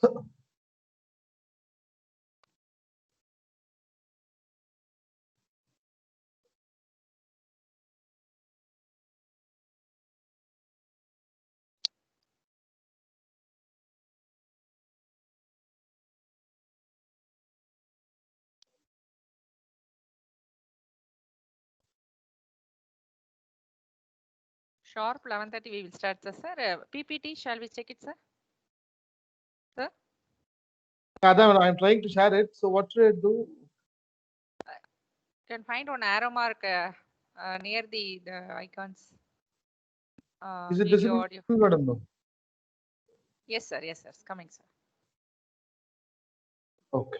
Sharp 11:30 we will start, sir. PPT, shall we check it, sir? Sir? Adam, I'm trying to share it. So what should I do? You can find one arrow mark near the icons. Is it Video, visible, audio. madam? No. Yes, sir. Yes, sir. It's coming, sir. Okay.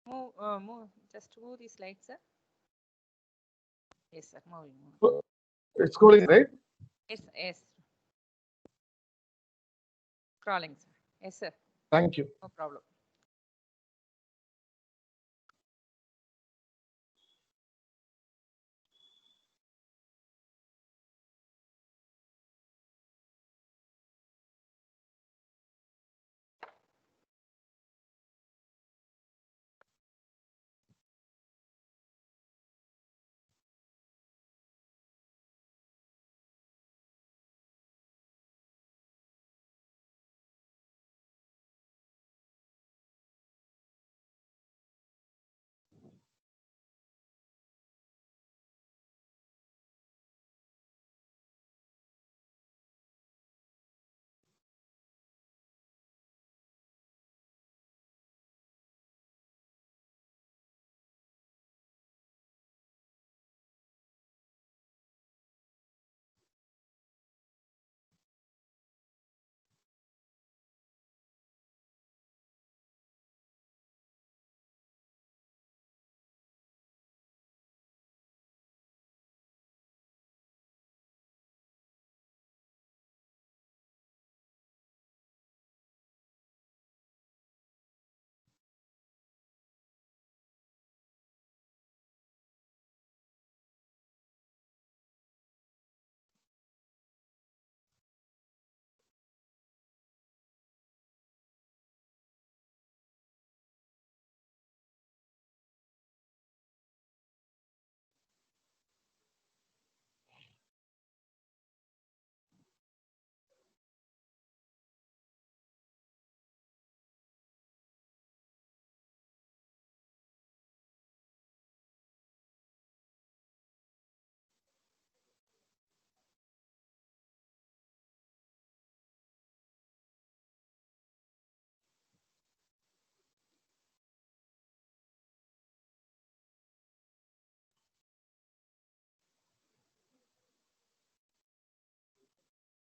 Move. Just move the slides, sir. Yes, sir. Moving. It's scrolling, right? Yes. Scrolling, sir. Yes, sir. Thank you. No problem.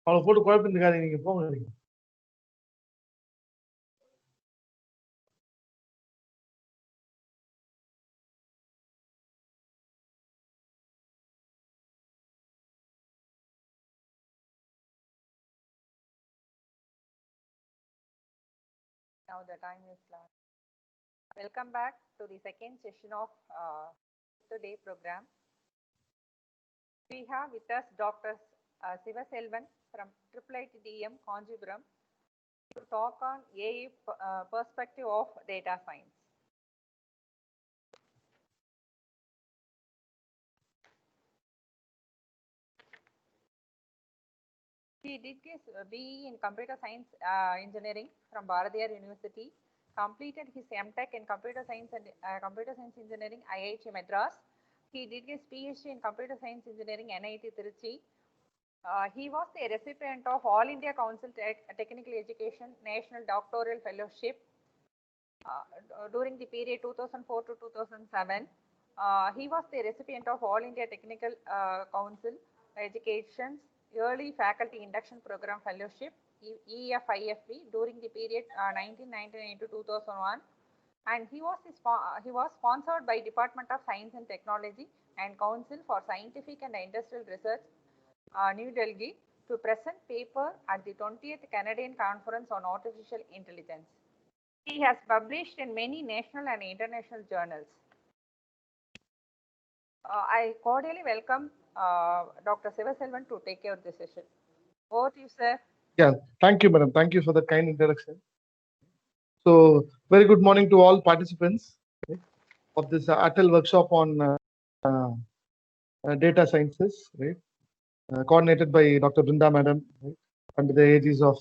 அவளை போட்டு குழப்பிருக்காதீங்க, நீங்க போங்க நீங்க. Now the time is last. Welcome back to the second session of today program. We have with us Dr. Sivaselvan from IIITDM Kanchipuram to talk on AI perspective of data science. He did his BE in Computer Science Engineering from Bharatiyar University, completed his MTech in Computer Science and Computer Science Engineering IIT Madras. He did his PhD in Computer Science Engineering NIT Trichy. He was the recipient of All India Council Technical Education National Doctoral Fellowship during the period 2004 to 2007. He was the recipient of All India Technical Council Education's Early Faculty Induction Program Fellowship EFIFP during the period 1999 to 2001, and he was sponsored by Department of Science and Technology and Council for Scientific and Industrial Research, New Delhi, to present paper at the 20th Canadian Conference on Artificial Intelligence. He has published in many national and international journals. I cordially welcome Dr. Sivaselvan to take care of this session. Over to you, sir. Yeah, thank you, madam. Thank you for the kind introduction. So, very good morning to all participants of this ATEL workshop on data sciences, right? Coordinated by Dr. Brinda madam, right? Under the aegis of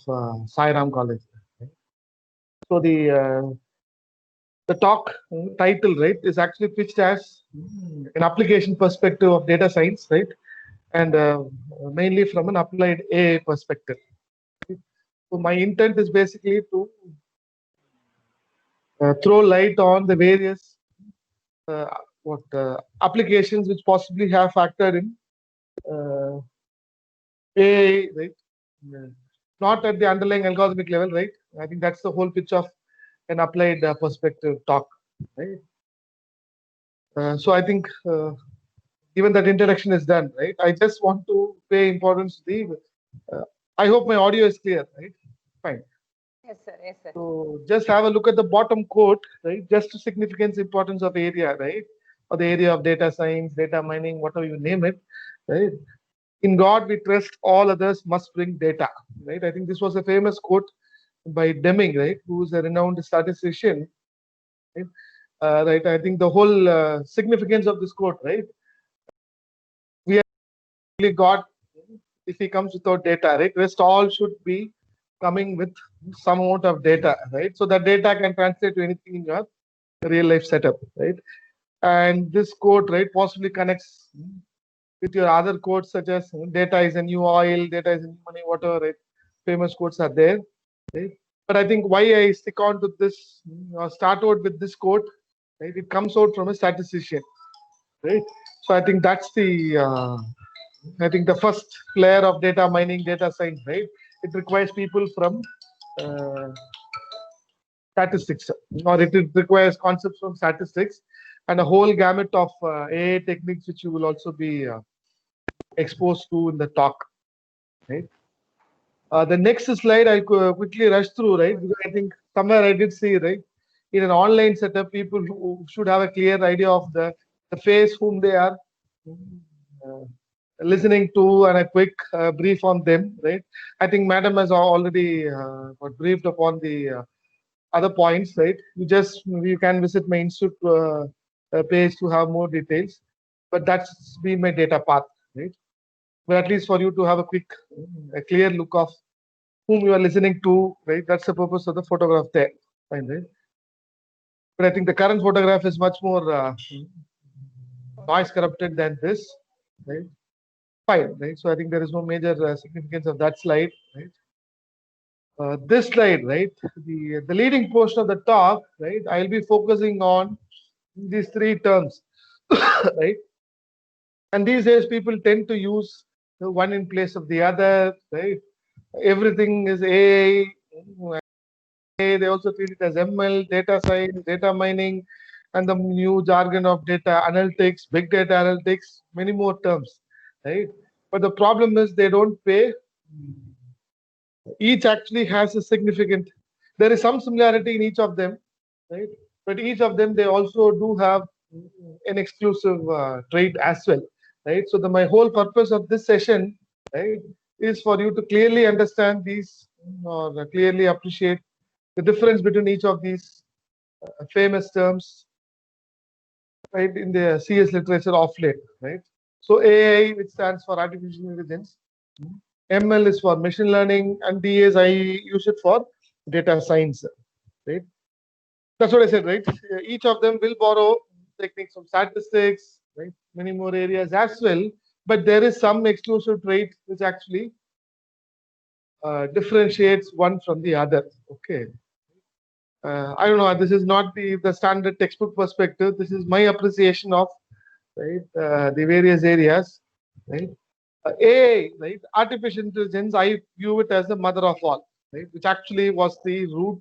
Sai Ram College. Right? So the talk title, right, is actually pitched as an application perspective of data science, right, and mainly from an applied AI perspective. So my intent is basically to throw light on the various uh, applications which possibly have factored in AI, right? Uh, Not at the underlying algorithmic level, right? I think that's the whole pitch of an applied perspective talk, right? So I think given that introduction is done, right? I just want to pay importance to the. I hope my audio is clear, right? Fine. Yes, sir. Yes, sir. So just have a look at the bottom quote, right? Just to significance importance of area, right? Or the area of data science, data mining, whatever you name it, right? In God we trust, all others must bring data, right? I think this was a famous quote by Deming, right? Who's a renowned statistician, right? Right. I think the whole significance of this quote, right? We actually God, if he comes without data, right? Rest all should be coming with some amount of data, right? So that data can translate to anything in your real life setup, right? And this quote, right, possibly connects with your other quotes such as data is a new oil, data is a new money, whatever, right? Famous quotes are there, right? But I think why I stick on to this or start out with this quote, right? It comes out from a statistician, right? So I think that's the I think the first layer of data mining, data science, right? It requires people from uh, statistics, or it requires concepts from statistics, and a whole gamut of AI techniques which you will also be exposed to in the talk, right? The next slide I'll quickly rush through, right? Because I think somewhere I did see, right, in an online setup, people who should have a clear idea of the face whom they are uh, listening to, and a quick brief on them, right? I think madam has already got briefed upon the other points, right? You can visit my institute page to have more details, but that's been my data path, right? But at least for you to have a quick, a clear look of whom you are listening to, right? That's the purpose of the photograph there, fine, right? But I think the current photograph is much more noise corrupted than this, right? Fine, right? So I think there is no major significance of that slide, right? This slide, right? The leading portion of the talk, right? I'll be focusing on these three terms, right? And these days people tend to use the one in place of the other, right? Everything is AI. They also treat it as ML, data science, data mining, and the new jargon of data analytics, big data analytics, many more terms, right? But the problem is they don't pay. Each actually has a significant. There is some similarity in each of them, right? But each of them they also do have an exclusive trait as well, right? So my whole purpose of this session, right, is for you to clearly understand these or clearly appreciate the difference between each of these famous terms, right, in the CS literature of late, right? So AI, which stands for artificial intelligence, ML is for machine learning, and DAs I use it for data science, right? That's what I said, right? Each of them will borrow techniques from statistics, right? Many more areas as well, but there is some exclusive trait which actually differentiates one from the other. Okay. I don't know. This is not the standard textbook perspective. This is my appreciation of, right, the various areas, right. AI, right, artificial intelligence. I view it as the mother of all, right, which actually was the root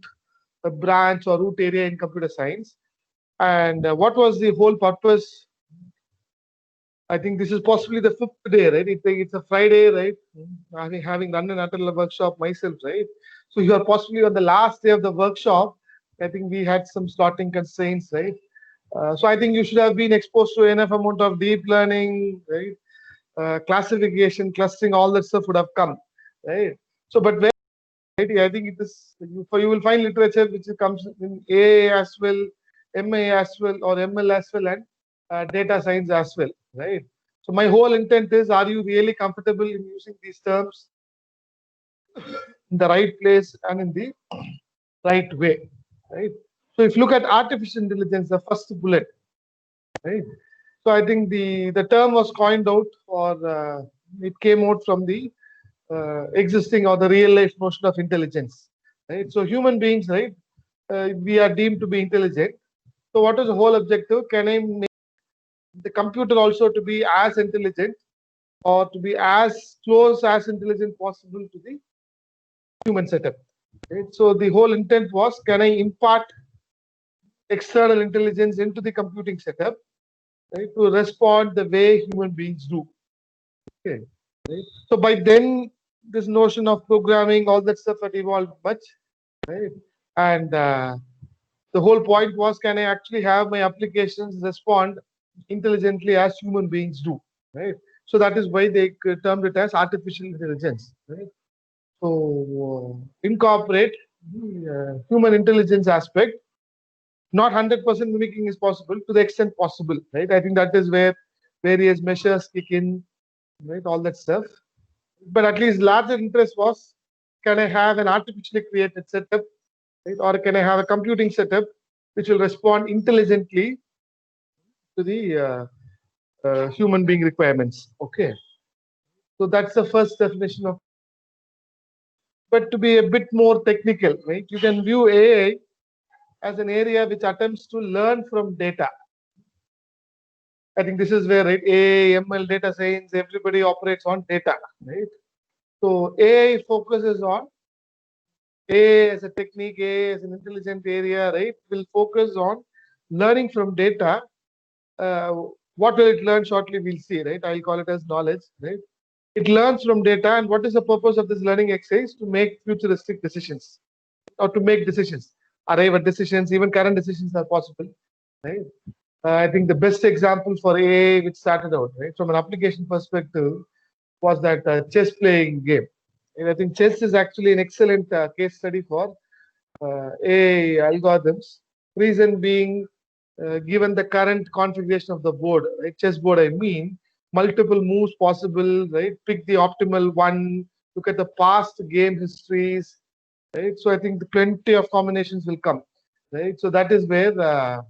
branch or root area in computer science. And what was the whole purpose? I think this is possibly the fifth day, right? It's a Friday, right? Having run an ATEL workshop myself, right? So you are possibly on the last day of the workshop. I think we had some slotting constraints, right? So I think you should have been exposed to enough amount of deep learning, right? Classification, clustering, all that stuff would have come, right? So, but where I think it is you will find literature which comes in AA as well, MA as well, or ML as well, and data science as well, right? So my whole intent is, are you really comfortable in using these terms in the right place and in the right way, right? So if you look at artificial intelligence, the first bullet, right? So I think the term was coined out, or it came out from the existing or the real life notion of intelligence, right? So human beings, right? We are deemed to be intelligent. So what is the whole objective? Can I make the computer also to be as intelligent, or to be as close as intelligent possible to the human setup? Right? So the whole intent was, can I impart external intelligence into the computing setup, right, to respond the way human beings do? Okay. Right? So by then, this notion of programming, all that stuff had evolved much, right? And the whole point was, can I actually have my applications respond intelligently as human beings do, right? So that is why they termed it as artificial intelligence, right? So incorporate the human intelligence aspect. Not 100% mimicking is possible, to the extent possible, right? I think that is where various measures kick in, right? All that stuff. But at least larger interest was, can I have an artificially created setup, right? Or can I have a computing setup which will respond intelligently to the human being requirements? Okay. So that's the first definition of. But to be a bit more technical, right? You can view AI as an area which attempts to learn from data. I think this is where, right, AI, ML, data science, everybody operates on data, right? So AI focuses on, AI as a technique, AI as an intelligent area, right, will focus on learning from data. Uh, what will it learn shortly? We'll see, right? I'll call it as knowledge, right? It learns from data, and what is the purpose of this learning exercise? To make futuristic decisions, or to make decisions, arrive at decisions. Even current decisions are possible, right? I think the best example for AI, which started out, right, from an application perspective, was that chess playing game. And I think chess is actually an excellent case study for AI algorithms. Reason being, given the current configuration of the board, right, chess board, I mean, multiple moves possible, right? Pick the optimal one. Look at the past game histories, right? So I think the plenty of combinations will come, right? So that is where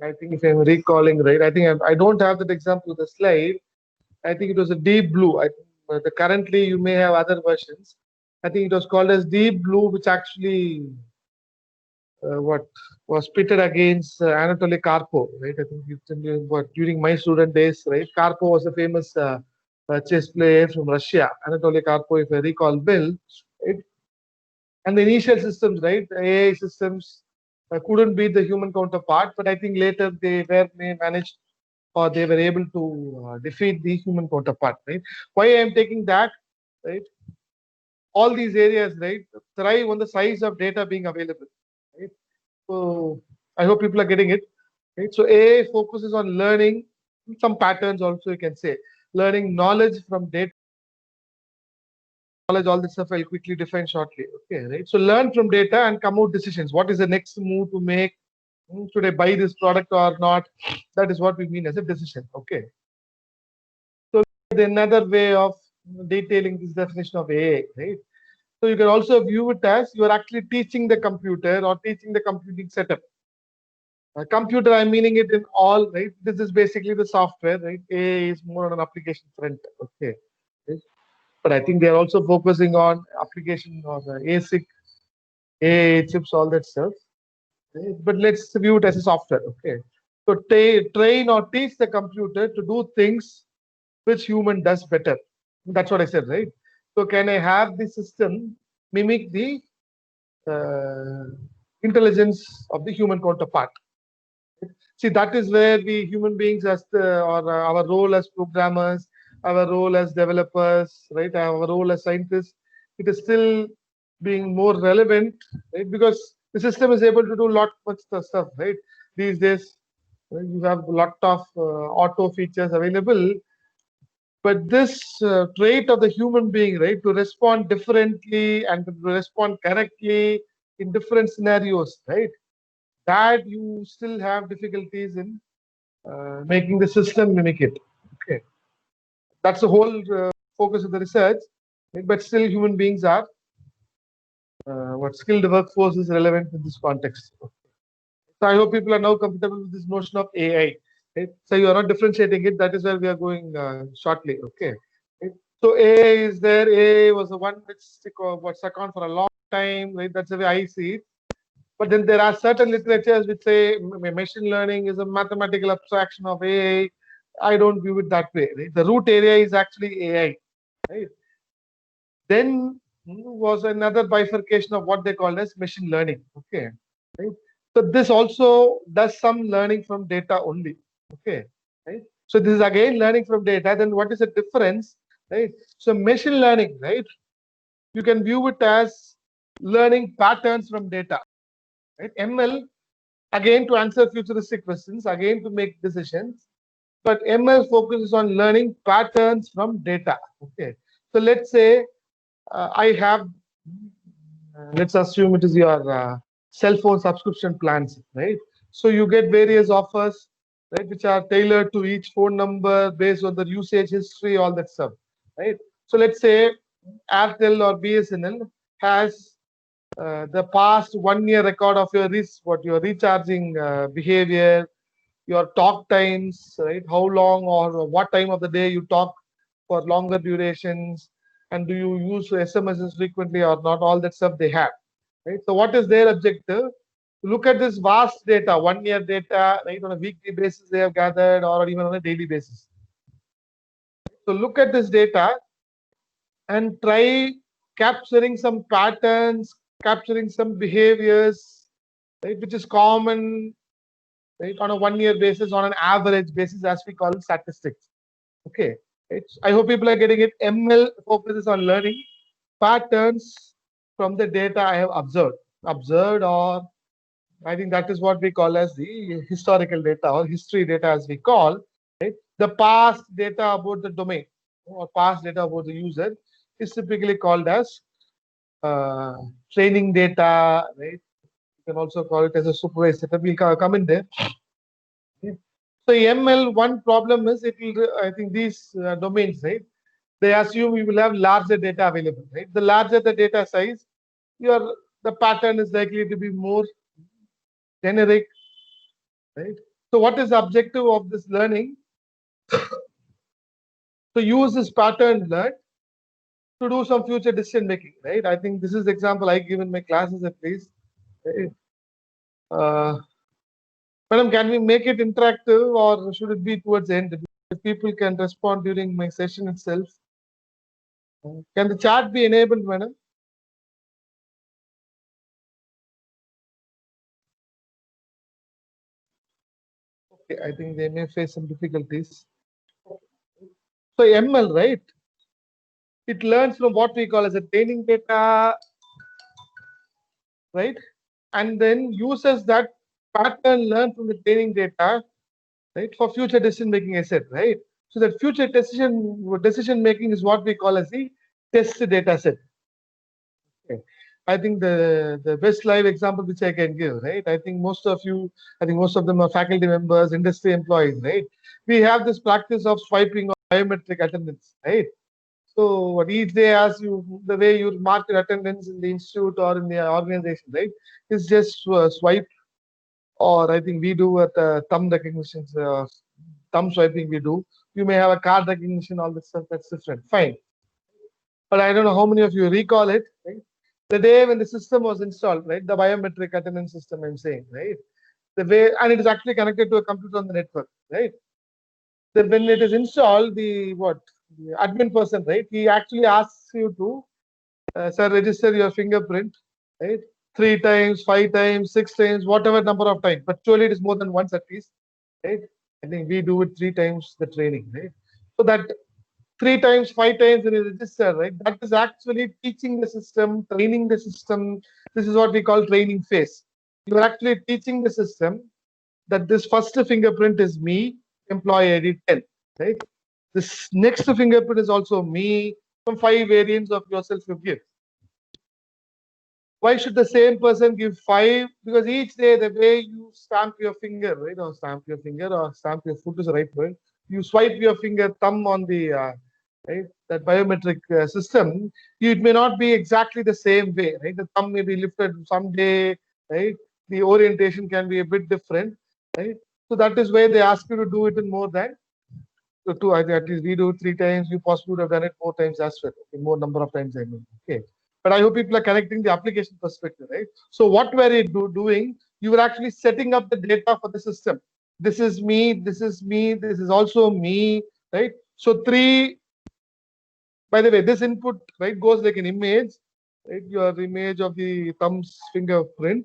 I think, if I'm recalling right, I think I don't have that example of the slide. I think it was a Deep Blue. Currently you may have other versions. I think it was called as Deep Blue, which actually what was pitted against Anatoly Karpov, right? I think during my student days, right? Karpov was a famous chess player from Russia. Anatoly Karpov, if I recall well, right? And the initial systems, right? The AI systems couldn't beat the human counterpart, but I think later they managed, or they were able to defeat the human counterpart, right? Why I am taking that, right? All these areas, right, thrive on the size of data being available, right? So I hope people are getting it, right? So AI focuses on learning some patterns, also you can say, learning knowledge from data. Knowledge, all this stuff I'll quickly define shortly. Okay, right? So learn from data and come out decisions. What is the next move to make? Should I buy this product or not? That is what we mean as a decision. Okay. So another way of detailing this definition of AI, right? So you can also view it as you are actually teaching the computer or teaching the computing setup. Computer, I'm meaning it in all, right? This is basically the software, right? AI is more on an application front. Okay. Right? But I think they are also focusing on application or ASIC, AI chips, all that stuff. Okay? But let's view it as a software. Okay. So train or teach the computer to do things which human does better. That's what I said, right? So can I have the system mimic the intelligence of the human counterpart? See, that is where we human beings, as our role as programmers, our role as developers, right, our role as scientists, it is still being more relevant, right? Because the system is able to do much stuff, right? These days, you have a lot of auto features available. But this trait of the human being, right, to respond differently and to respond correctly in different scenarios, right, that you still have difficulties in making the system mimic it. Okay, that's the whole focus of the research. Right? But still, human beings are what skilled workforce is relevant in this context. So I hope people are now comfortable with this notion of AI. Right? So you are not differentiating it. That is where we are going shortly. Okay. Right? So AI is there. AI was the one which stuck on for a long time. Right? That's the way I see it. But then there are certain literatures which say machine learning is a mathematical abstraction of AI. I don't view it that way. Right? The root area is actually AI. Right? Then was another bifurcation of what they call as machine learning. Okay. Right? So this also does some learning from data only. Okay. Right? So this is again learning from data. Then what is the difference? Right? So machine learning, right? You can view it as learning patterns from data. Right? ML, again to answer futuristic questions, again to make decisions. But ML focuses on learning patterns from data. Okay. So let's say I have, let's assume it is your cell phone subscription plans, right? So you get various offers, right, which are tailored to each phone number based on the usage history, all that stuff, right? So let's say Airtel or BSNL has the past 1 year record of your your recharging behavior, your talk times, right? How long or what time of the day you talk for longer durations, and do you use SMSs frequently or not? All that stuff they have, right? So what is their objective? Look at this vast data, 1 year data, right? On a weekly basis they have gathered, or even on a daily basis. So look at this data and try capturing some patterns, capturing some behaviors, right, which is common, right, on a 1 year basis, on an average basis, as we call statistics. Okay. I hope people are getting it. ML focuses on learning patterns from the data I have observed, or I think that is what we call as the historical data or history data, as we call, right? The past data about the domain or past data about the user is typically called as uh, training data, right? You can also call it as a supervised data. We'll come in there. Okay. So ML, one problem is it will, I think these domains, right? They assume you will have larger data available, right? The larger the data size, the pattern is likely to be more generic, right? So what is the objective of this learning? To use this pattern learned to do some future decision making, right? I think this is the example I give in my classes at least. Right? Madam, can we make it interactive, or should it be towards the end? If people can respond during my session itself. Can the chat be enabled, madam? Okay, I think they may face some difficulties. So ML, right? It learns from what we call as a training data, right? And then uses that pattern learned from the training data, right, for future decision making, I said, right? So that future decision making is what we call as the test data set. Okay. I think the best live example which I can give, right? I think most of them are faculty members, industry employees, right? We have this practice of swiping or biometric attendance, right? So what each day as you, the way you mark your attendance in the institute or in the organization, right, is just swipe, or I think we do at thumb recognition, thumb swiping we do. You may have a card recognition, all this stuff, that's different. Fine. But I don't know how many of you recall it, right? The day when the system was installed, right? The biometric attendance system, I'm saying, right? The way, and it is actually connected to a computer on the network, right? Then when it is installed, the admin person, right? He actually asks you to, sir, register your fingerprint, right? 3 times, 5 times, 6 times, whatever number of times. But surely it is more than once at least, right? I think we do it 3 times the training, right? So that 3 times, 5 times in a register, right? That is actually teaching the system, training the system. This is what we call training phase. You are actually teaching the system that this first fingerprint is me, employee ID 10, right? This next fingerprint is also me. From 5 variants of yourself you give. Why should the same person give 5? Because each day the way you stamp your finger, right, or stamp your finger, or stamp your foot is the right word. You swipe your finger thumb on the right, that biometric system. It may not be exactly the same way, right? The thumb may be lifted someday, right? The orientation can be a bit different, right? So that is why they ask you to do it in more than two. At least we do 3 times. You possibly would have done it 4 times as well. Okay, more number of times, I mean. Okay. But I hope people are connecting the application perspective, right? So what were you doing? You were actually setting up the data for the system. This is me, this is me, this is also me, right? So 3, by the way, this input, right, goes like an image, right? Your image of the thumb's fingerprint.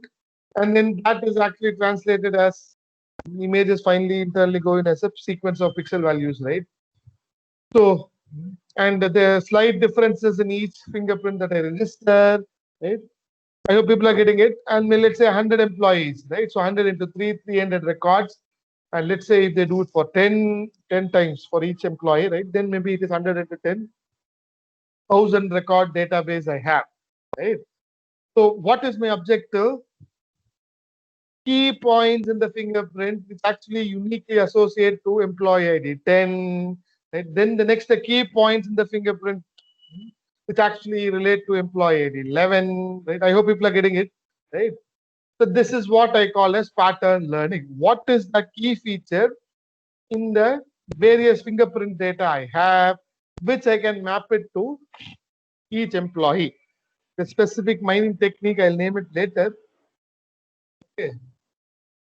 And then that is actually translated as images finally internally going as a sequence of pixel values, right? So, and there are slight differences in each fingerprint that I register, right? I hope people are getting it. And let's say 100 employees, right? So 100 into 3, 300 records. And let's say if they do it for 10 times for each employee, right? Then maybe it is 100 into 10,000 record database I have, right? So what is my objective? Key points in the fingerprint which actually uniquely associate to employee ID 10, right? Then the next key points in the fingerprint which actually relate to employee ID 11, right? I hope people are getting it, right? So this is what I call as pattern learning. What is the key feature in the various fingerprint data I have, which I can map it to each employee? The specific mining technique, I'll name it later. Okay.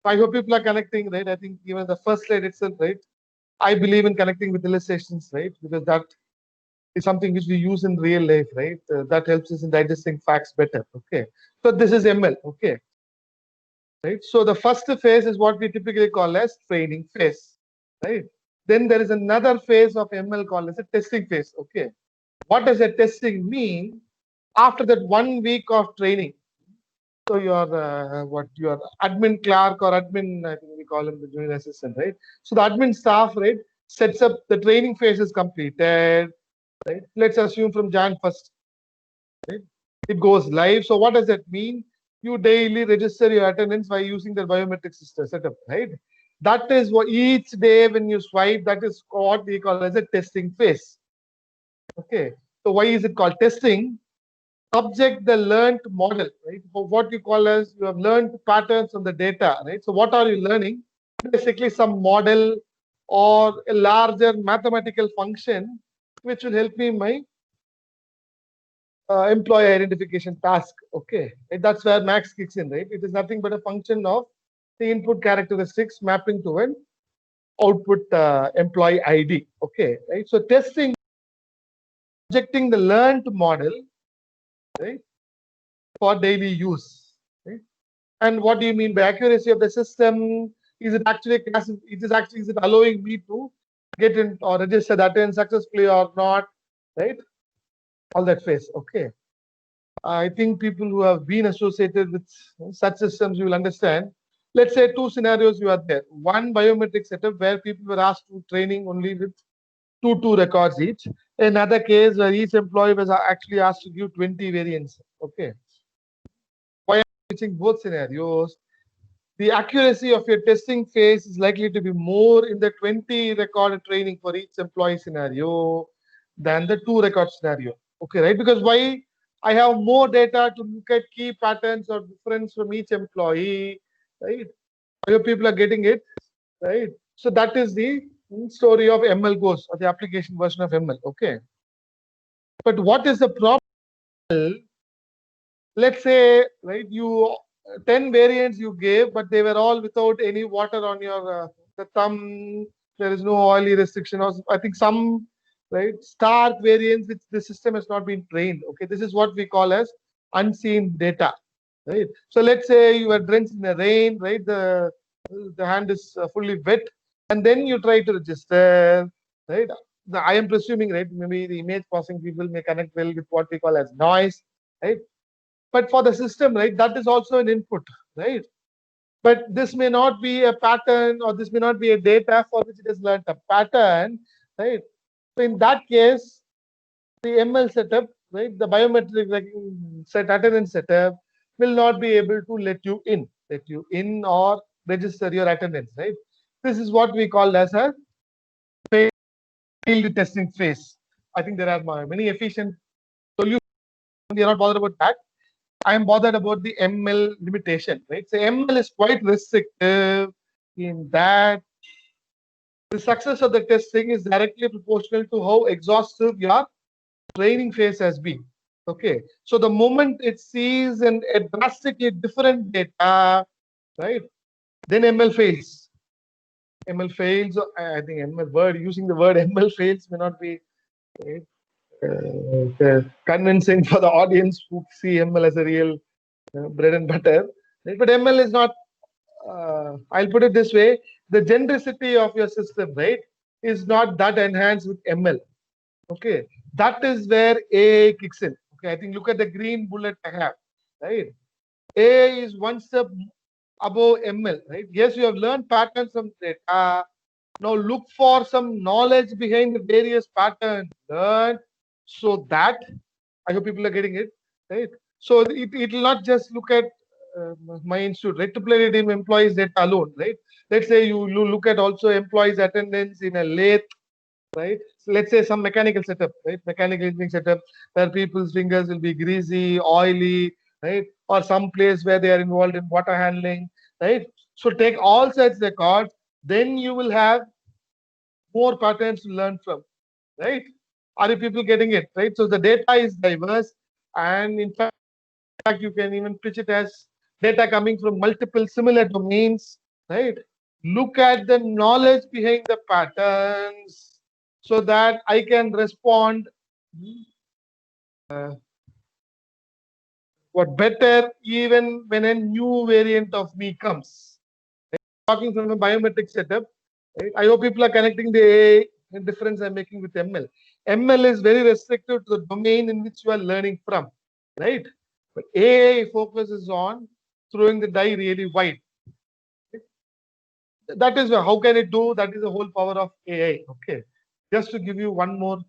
I hope people are connecting, right? I think even the first slide itself, right? I believe in connecting with illustrations, right? Because that is something which we use in real life, right? That helps us in digesting facts better. Okay. So this is ML. Okay. Right. So the first phase is what we typically call as training phase. Right. Then there is another phase of ML called as a testing phase. Okay. What does a testing mean? After that 1 week of training, so your your admin clerk or admin, I think we call him the junior assistant, right? So the admin staff, right, sets up the training phase is completed, right? Let's assume from Jan 1st, right? It goes live. So what does that mean? You daily register your attendance by using the biometric system setup, right? That is what each day when you swipe, that is what we call as a testing phase. Okay. So why is it called testing? Subject the learned model, right? For what you call as you have learned patterns on the data, right? So what are you learning? Basically some model or a larger mathematical function which will help me in my employee identification task. Okay, right? That's where Max kicks in, right? It is nothing but a function of the input characteristics mapping to an output employee ID. Okay, right? So testing, projecting the learned model, right, for daily use, right? And what do you mean by accuracy of the system? Is it actually is it allowing me to get in or register that in successfully or not, right? All that phase. Okay. I think people who have been associated with such systems, you will understand. Let's say 2 scenarios you are there. One biometric setup where people were asked to training only with two records each. Another case where each employee was actually asked to give 20 variants. Okay. Why am I teaching both scenarios? The accuracy of your testing phase is likely to be more in the 20 record training for each employee scenario than the 2 record scenario. Okay, right? Because why? I have more data to look at key patterns or difference from each employee, right? I hope people are getting it, right? So that is the story of ML Ghost or the application version of ML. Okay. But what is the problem? Let's say, right, you 10 variants you gave, but they were all without any water on your the thumb. There is no oily restriction. Or I think some, right, stark variants which the system has not been trained. Okay, this is what we call as unseen data, right? So let's say you are drenched in the rain, right? The hand is fully wet, and then you try to register, right? I am presuming, right? Maybe the image processing people may connect well with what we call as noise, right? But for the system, right, that is also an input, right? But this may not be a pattern or this may not be a data for which it is learned a pattern, right? So in that case, the ML setup, right, the biometric set attendance setup will not be able to let you in or register your attendance, right? This is what we call as a failed testing phase. I think there are many efficient solutions. We are not bothered about that. I am bothered about the ML limitation, right? So ML is quite restrictive in that the success of the testing is directly proportional to how exhaustive your training phase has been. Okay, so the moment it sees a drastically different data, right, then ML fails. ML fails. I think ML word using the word ML fails may not be right, convincing for the audience who see ML as a real bread and butter. Right? But ML is not. I'll put it this way: the genericity of your system, right, is not that enhanced with ML. Okay, that is where AI kicks in. Okay, I think look at the green bullet I have, right? AI is one step above ML, right? Yes, you have learned patterns from data. Now look for some knowledge behind the various patterns learned, so that I hope people are getting it, right? So it will not just look at my institute, right? To play redeem employees data alone, right? Let's say you look at also employees attendance in a lathe, right? So let's say some mechanical setup, right? Mechanical engineering setup where people's fingers will be greasy, oily, right? Or some place where they are involved in water handling, right? So take all such records, then you will have more patterns to learn from, right? Are you people getting it, right? So the data is diverse, and in fact, you can even pitch it as data coming from multiple similar domains, right? Look at the knowledge behind the patterns so that I can respond what better even when a new variant of me comes. Talking from a biometric setup, right? I hope people are connecting the AI difference I'm making with ML. ML is very restricted to the domain in which you are learning from, right? But AI focuses on throwing the die really wide. That is how can it do? That is the whole power of AI. Okay, just to give you one more,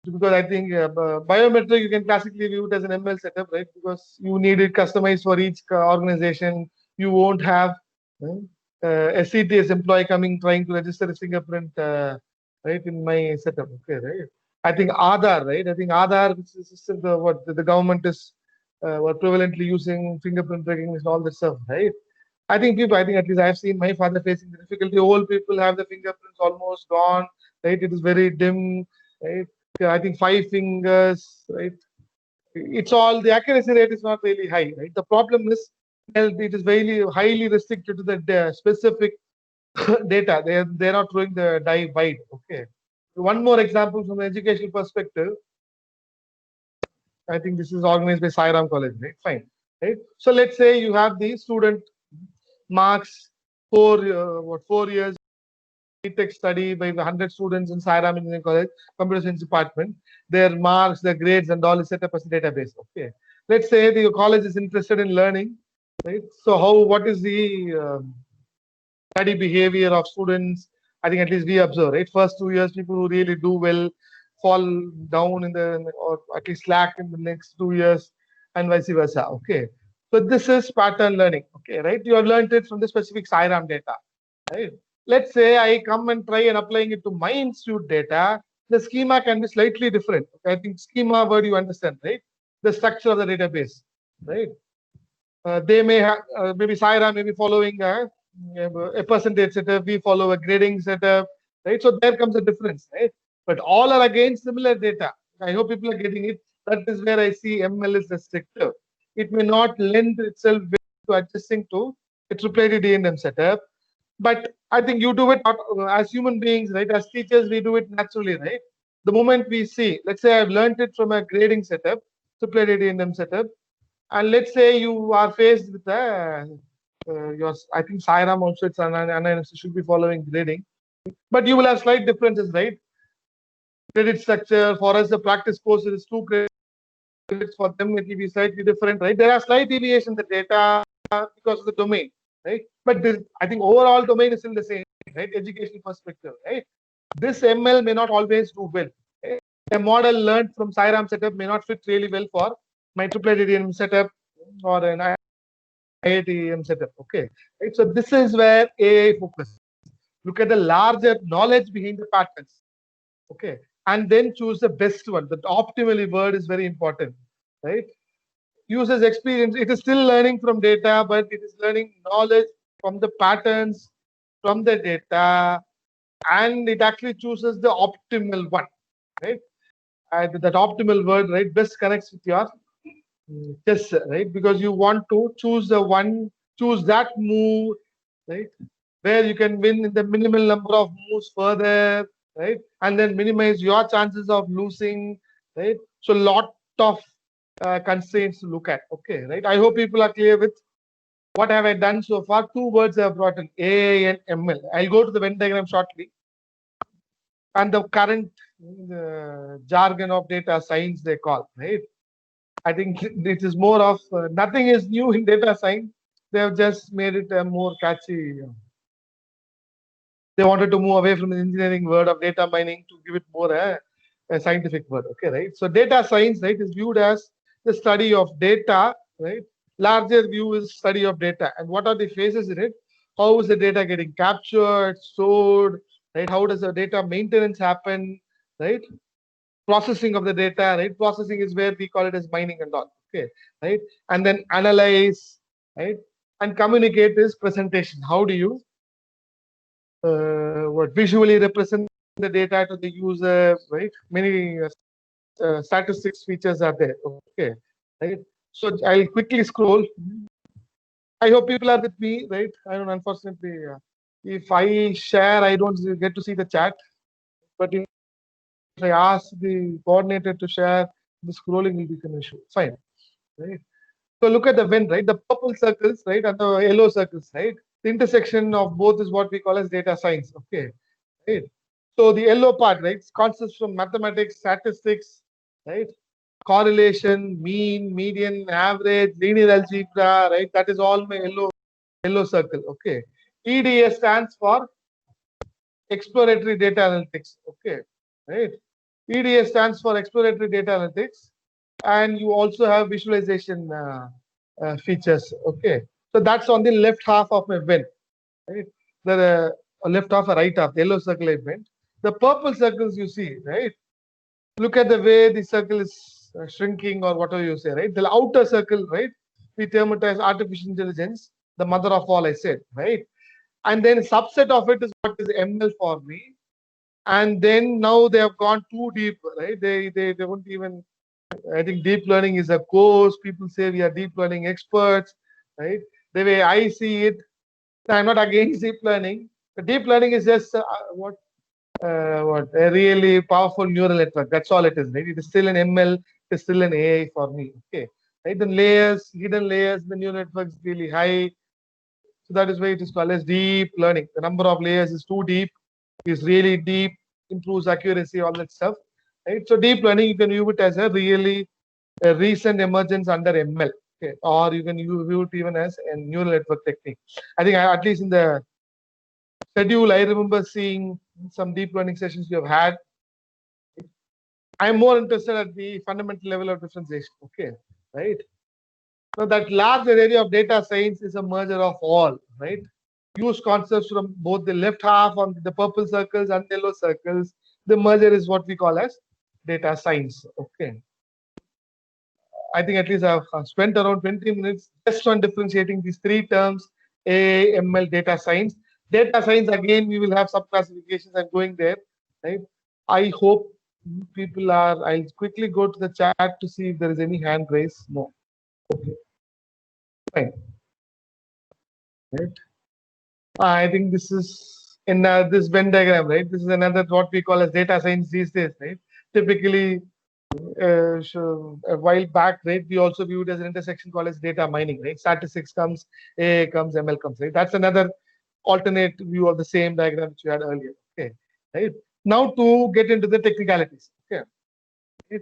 because I think biometric you can classically view it as an ML setup, right? Because you need it customized for each organization. You won't have a CTS employee coming trying to register his fingerprint, right, in my setup. Okay, right? I think Aadhaar, right? I think Aadhaar, which is system, what the government is prevalently using fingerprint recognition, all this stuff, right? I think at least I've seen my father facing the difficulty. Old people have the fingerprints almost gone, right? It is very dim, right? I think 5 fingers, right? It's all the accuracy rate is not really high, right? The problem is it is very highly restricted to the specific data. They're not throwing the die wide. Okay. One more example from an educational perspective. I think this is organized by Sai Ram College, right? Fine, right? So let's say you have the student marks 4 years tech study by 100 students in Sai Ram Engineering College, Computer Science Department. Their marks, their grades, and all is set up as a database. Okay. Let's say the college is interested in learning, right? So what is the study behavior of students? I think at least we observe, right? First 2 years, people who really do well fall down or at least slack in the next 2 years, and vice versa. Okay. So this is pattern learning. Okay, right? You have learned it from the specific Sai Ram data, right? Let's say I come and try and applying it to my institute data. The schema can be slightly different. Okay? I think schema word you understand, right? The structure of the database, right? They may have maybe Sai Ram may be following a percentage setup. We follow a grading setup, right? So there comes a difference, right? But all are again similar data. I hope people are getting it. That is where I see ML is restrictive. It may not lend itself to adjusting to a triple D&M setup. But I think you do it as human beings, right? As teachers, we do it naturally, right? The moment we see, let's say I've learned it from a grading setup, triple D&M setup, and let's say you are faced with your, I think Sai Ram also it's an should be following grading, but you will have slight differences, right? Credit structure for us, the practice course is 2 credits. For them, it will be slightly different, right? There are slight deviations in the data because of the domain, right? But I think overall domain is still the same, right? Educational perspective, right? this ML may not always do well. A model learned from Sairam setup may not fit really well for my IIIT setup or an IIT setup. Okay, right? So this is where AI focus. Look at the larger knowledge behind the patterns. Okay, and then choose the best one. The optimally word is very important, right? User's experience. It is still learning from data, but it is learning knowledge from the patterns, from the data, and it actually chooses the optimal one, right? And that optimal word, right, best connects with your chess, right? Because you want to choose the one, choose that move, right, where you can win in the minimal number of moves further, right, and then minimize your chances of losing, right? So lot of constraints to look at. Okay, right? I hope people are clear with what have I done so far. Two words I have brought in, AI and ML. I'll go to the Venn diagram shortly. And the current jargon of data science they call, right? I think it is more of nothing is new in data science. They have just made it more catchy. They wanted to move away from the engineering word of data mining to give it more a scientific word. Okay, right? So data science, right, is viewed as the study of data, right? Larger view is study of data. And what are the phases in it? How is the data getting captured, stored, right? How does the data maintenance happen, right? Processing of the data, right? Processing is where we call it as mining and all. Okay, right? And then analyze, right? And communicate is presentation. How do you what visually represent the data to the user, right? Many statistics features are there. Okay, right? So I'll quickly scroll. I hope people are with me, right? I don't, unfortunately, if I share, I don't get to see the chat. But if I ask the coordinator to share, the scrolling will become an issue. Fine, right? So look at the Venn, right? The purple circles, right, and the yellow circles, right? The intersection of both is what we call as data science. Okay, right? So the yellow part, right, concepts from mathematics, statistics, right? Correlation, mean, median, average, linear algebra, right? That is all my yellow circle. Okay. EDA stands for exploratory data analytics. Okay, right? EDA stands for exploratory data analytics, and you also have visualization features. Okay, so that's on the left half of my Venn, right? The left half or right half, the yellow circle I meant. The purple circles you see, right? Look at the way the circle is shrinking or whatever you say, right? The outer circle, right? We term it as artificial intelligence, the mother of all, I said, right? And then a subset of it is what is ML for me. And then now they have gone too deep, right? They don't even. I think deep learning is a course. People say we are deep learning experts, right? The way I see it, I'm not against deep learning. But deep learning is just what a really powerful neural network. That's all it is, right? It is still an ML. It is still an AI for me. Okay, right? The layers, hidden layers, the neural network is really high. So that is why it is called as deep learning. The number of layers is too deep, is really deep, improves accuracy, all that stuff. Right? So deep learning, you can view it as a recent emergence under ML. Okay, or you can view it even as a neural network technique. I think at least in the schedule, I remember seeing some deep learning sessions you have had. I'm more interested at the fundamental level of differentiation. Okay, right? So that larger area of data science is a merger of all, right? Use concepts from both the left half on the purple circles and yellow circles. The merger is what we call as data science. Okay. I think at least I've spent around 20 minutes just on differentiating these three terms, AI, ML, data science. Data science, again, we will have sub-classifications. I'm going there, right? I hope people are, I'll quickly go to the chat to see if there is any hand raised. No. Okay. Fine. Right. I think this is in this Venn diagram, right? This is another what we call as data science these days, right? Typically, a while back, right, we also viewed as an intersection called as data mining, right? Statistics comes, AI comes, ML comes, right? That's another alternate view of the same diagram which we had earlier. Okay, right? Now to get into the technicalities. Okay, right?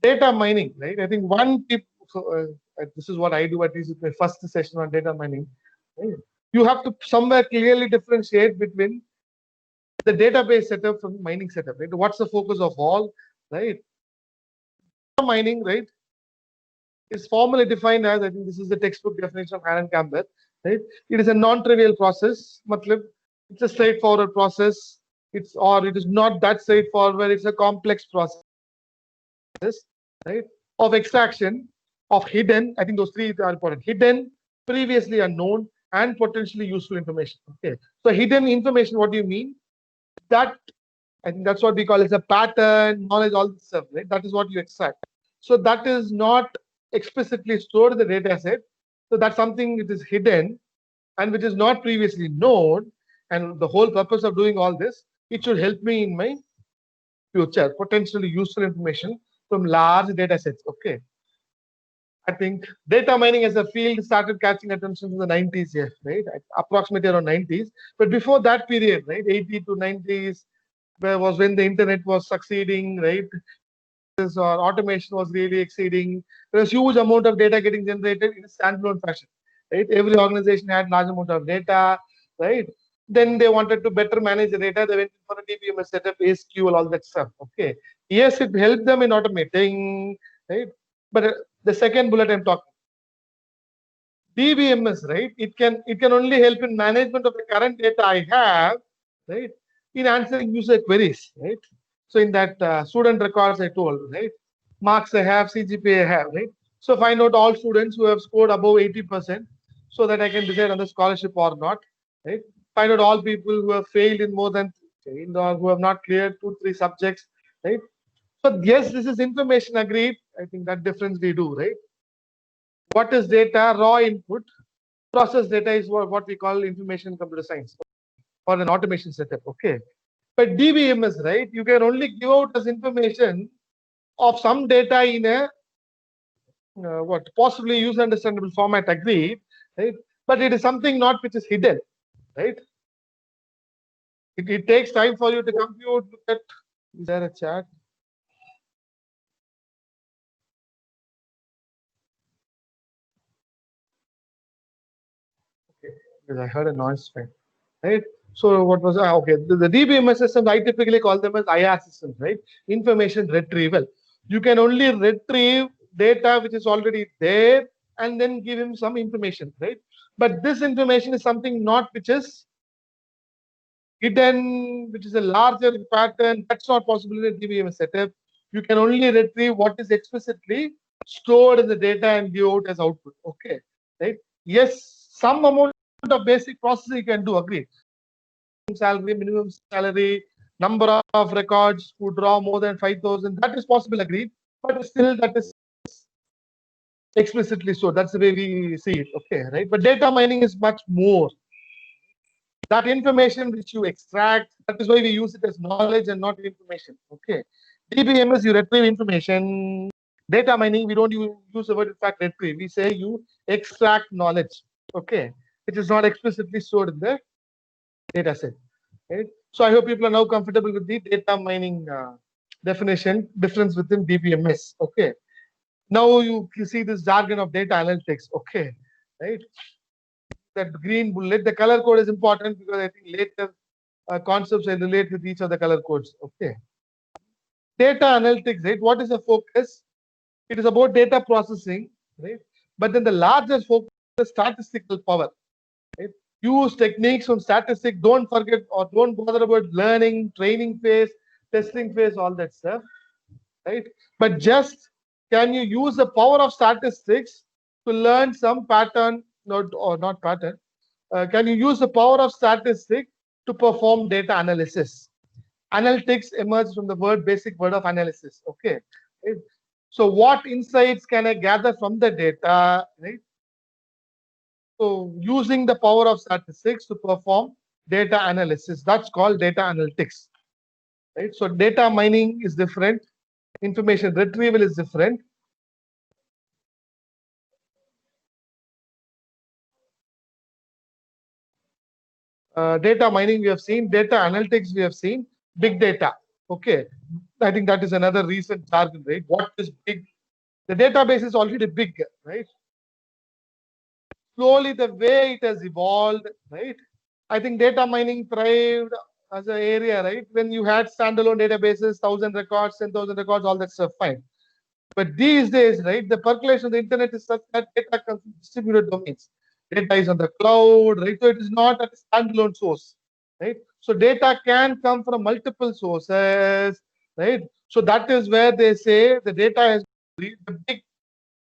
Data mining, right? I think one tip. So, this is what I do at least with my first session on data mining. Right? You have to somewhere clearly differentiate between the database setup from mining setup, right? What's the focus of all, right? Mining, right, is formally defined as, I think this is the textbook definition of Alan Campbell, right? It is a non-trivial process. Matlab, it's a straightforward process. It is not that straightforward. It's a complex process, right? Of extraction of hidden. I think those three are important: hidden, previously unknown, and potentially useful information. Okay. So hidden information. What do you mean? That, I think that's what we call as a pattern, knowledge, all this stuff, right? That is what you extract. So that is not explicitly stored in the data set. So that's something which is hidden and which is not previously known. And the whole purpose of doing all this, it should help me in my future, potentially useful information from large data sets. Okay. I think data mining as a field started catching attention in the 90s, yeah, right? Approximately around 90s. But before that period, right, 80 to 90s, where was when the internet was succeeding, right? Or automation was really exceeding. There was huge amount of data getting generated in a standalone fashion, right? Every organization had large amount of data, right? Then they wanted to better manage the data. They went for a DBMS setup, SQL, all that stuff. Okay. Yes, it helped them in automating, right? But the second bullet I'm talking, DBMS, right? It can only help in management of the current data I have, right? In answering user queries, right? So in that student records I told, right? Marks I have, CGPA I have, right? So find out all students who have scored above 80%, so that I can decide on the scholarship or not, right? Find out all people who have failed in more than or who have not cleared 2-3 subjects, right? So yes, this is information, agreed. I think that difference we do, right? What is data? Raw input. Process data is what we call information computer science or an automation setup. Okay. But DBMS, right? You can only give out as information of some data in a what possibly user understandable format, agreed, right? But it is something not which is hidden, right? It takes time for you to compute. Look at, is there a chat? Okay, because I heard a noise fine, right? So what was okay? The DBMS systems, I typically call them as IR systems, right? Information retrieval. You can only retrieve data which is already there and then give him some information, right? But this information is something not which is hidden, which is a larger pattern. That's not possible in a DBMS setup. You can only retrieve what is explicitly stored in the data and give out as output. Okay, right? Yes, some amount of basic processing you can do. Agree. Salary, minimum salary, number of records who draw more than 5,000. That is possible. Agreed. But still, that is explicitly so. That's the way we see it. Okay, right? But data mining is much more. That information which you extract, that is why we use it as knowledge and not information. Okay. DBMS, you retrieve information. Data mining, we don't use the word in fact retrieve. We say you extract knowledge. Okay. Which is not explicitly stored in the data set. Right? So I hope people are now comfortable with the data mining definition, difference within DBMS. Okay. Now you see this jargon of data analytics. Okay. Right. That green bullet, the color code is important because I think later concepts will relate with each of the color codes. Okay. Data analytics, right? What is the focus? It is about data processing, right? But then the larger focus is statistical power, right? Use techniques from statistics. Don't forget or don't bother about learning, training phase, testing phase, all that stuff, right? But just can you use the power of statistics to learn some pattern, not pattern? Can you use the power of statistics to perform data analysis? Analytics emerges from the basic word of analysis. Okay. Right? So what insights can I gather from the data? Right. So using the power of statistics to perform data analysis, that's called data analytics. Right. So data mining is different. Information retrieval is different. Data mining we have seen, data analytics we have seen, big data. Okay, I think that is another recent jargon, right? What is big? The database is already big, right? Slowly, the way it has evolved, right? I think data mining thrived as an area, right? When you had standalone databases, 1,000 records, 10,000 records, all that stuff, fine. But these days, right, the percolation of the internet is such that data comes from distributed domains. Data is on the cloud, right? So it is not at a standalone source, right? So data can come from multiple sources, right? So that is where they say the data is the big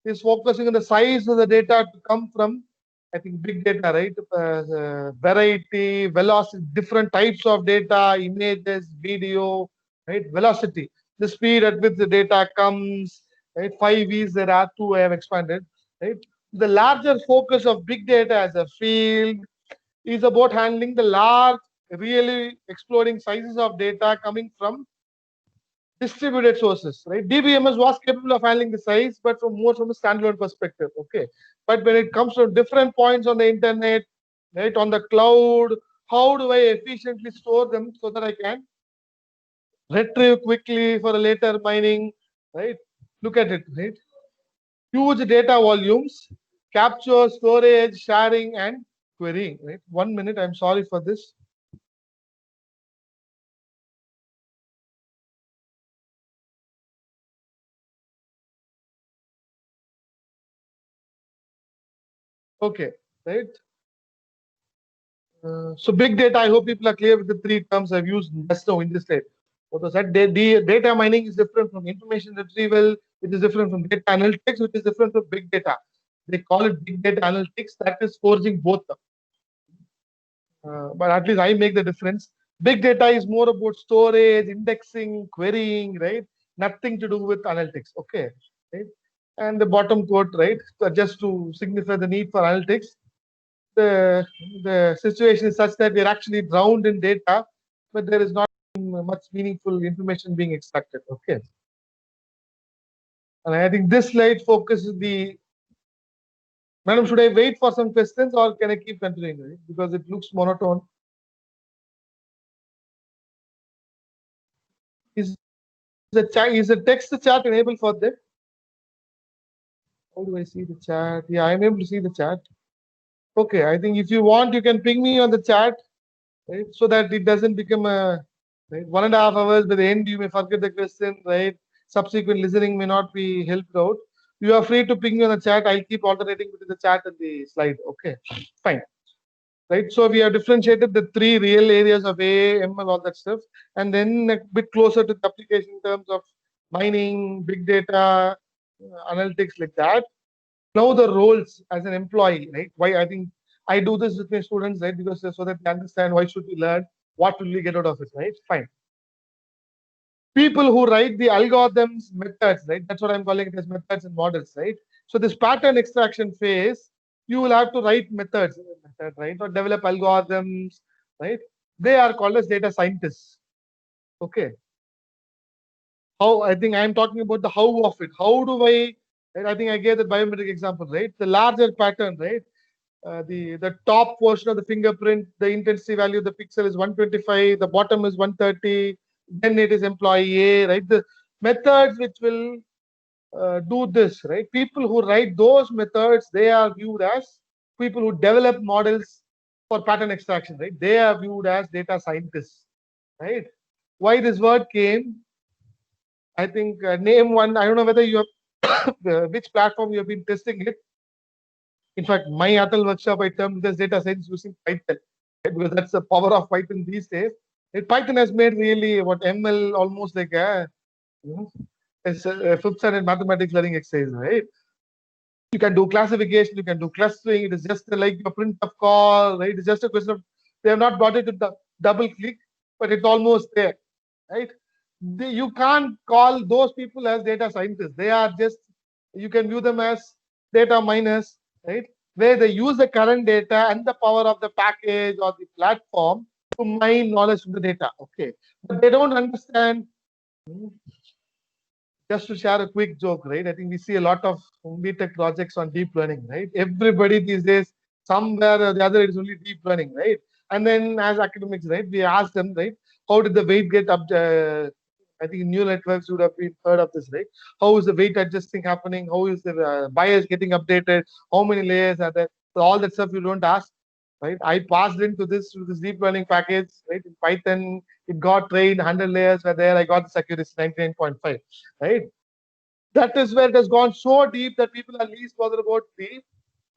is focusing on the size of the data to come from, I think, big data, right? Variety, velocity, different types of data, images, video, right? Velocity, the speed at which the data comes, right? 5 V's there are two I have expanded, right? The larger focus of big data as a field is about handling the large, really exploding sizes of data coming from distributed sources, right? DBMS was capable of handling the size, but from more from a standalone perspective. Okay. But when it comes to different points on the internet, right, on the cloud, how do I efficiently store them so that I can retrieve quickly for a later mining, right? Look at it, right? Huge data volumes, capture, storage, sharing, and querying, right? 1 minute, I'm sorry for this. Okay, right? So big data, I hope people are clear with the three terms I've used just now in this slide. What was that? Data mining is different from information retrieval, which is different from data analytics, which is different from big data. They call it big data analytics. That is forging both. But at least I make the difference. Big data is more about storage, indexing, querying, right? Nothing to do with analytics. Okay, right? And the bottom quote, right? So just to signify the need for analytics, the situation is such that we're actually drowned in data, but there is not much meaningful information being extracted. Okay. And I think this slide focuses the. Madam, should I wait for some questions or can I keep continuing? Right? Because it looks monotone. Is the text chat enabled for that? How do I see the chat? Yeah, I'm able to see the chat. Okay, I think if you want, you can ping me on the chat, right? So that it doesn't become a right 1.5 hours. By the end, you may forget the question, right? Subsequent listening may not be helped out. You are free to ping me on the chat. I'll keep alternating between the chat and the slide. Okay, fine. Right. So we have differentiated the three real areas of AI, ML, all that stuff, and then a bit closer to the application in terms of mining, big data, analytics like that. Now the roles as an employee, right? Why I think I do this with my students, right? Because so that they understand why should we learn, what will we get out of it, right? Fine. People who write the algorithms, methods, right? That's what I'm calling it as methods and models, right? So this pattern extraction phase, you will have to write methods, right? Or develop algorithms, right? They are called as data scientists. Okay. How I think I'm talking about the how of it. How do I? Right? I think I gave the biometric example, right? The larger pattern, right? The top portion of the fingerprint, the intensity value of the pixel is 125, the bottom is 130, then it is employee A, right? The methods which will do this, right? People who write those methods, they are viewed as people who develop models for pattern extraction, right? They are viewed as data scientists, right? Why this word came? I think name one. I don't know whether you have which platform you have been testing it. In fact, my Atal workshop, I termed this data science using Python, right? Because that's the power of Python these days. Python has made really what ML almost like a, you know, it's a fifth standard mathematics learning exercise, right? You can do classification, you can do clustering. It is just like a print of call, right? It's just a question of they have not brought it to the double click, but it's almost there, right? You can't call those people as data scientists. They are just, you can view them as data miners, right? Where they use the current data and the power of the package or the platform to mine knowledge from the data. Okay. But they don't understand. Just to share a quick joke, right? I think we see a lot of BTech projects on deep learning, right? Everybody these days, somewhere or the other, it's only deep learning, right? And then as academics, right, we ask them, right, how did the weight get up? I think neural networks would have been heard of this, right? How is the weight adjusting happening? How is the bias getting updated? How many layers are there? So all that stuff you don't ask. right? I passed into this deep learning package, right? In Python, it got trained, 100 layers were there. I got the accuracy 99.5, right? That is where it has gone so deep that people are least bothered about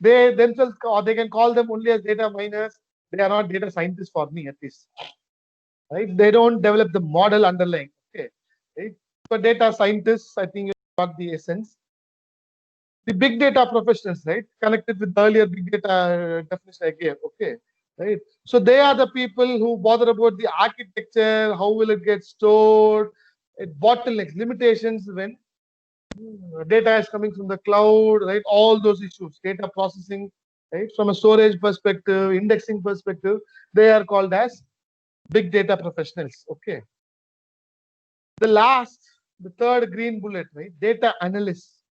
they themselves, or they can call them only as data miners. They are not data scientists for me, at least, right? They don't develop the model underlying. Okay, right? For data scientists, I think you got the essence. The big data professionals, right? Connected with the earlier big data definition I gave. Okay, right? So they are the people who bother about the architecture, how will it get stored, bottlenecks, limitations when data is coming from the cloud, right? All those issues, data processing, right? From a storage perspective, indexing perspective, they are called as big data professionals. Okay. The third green bullet, right? Data analysts.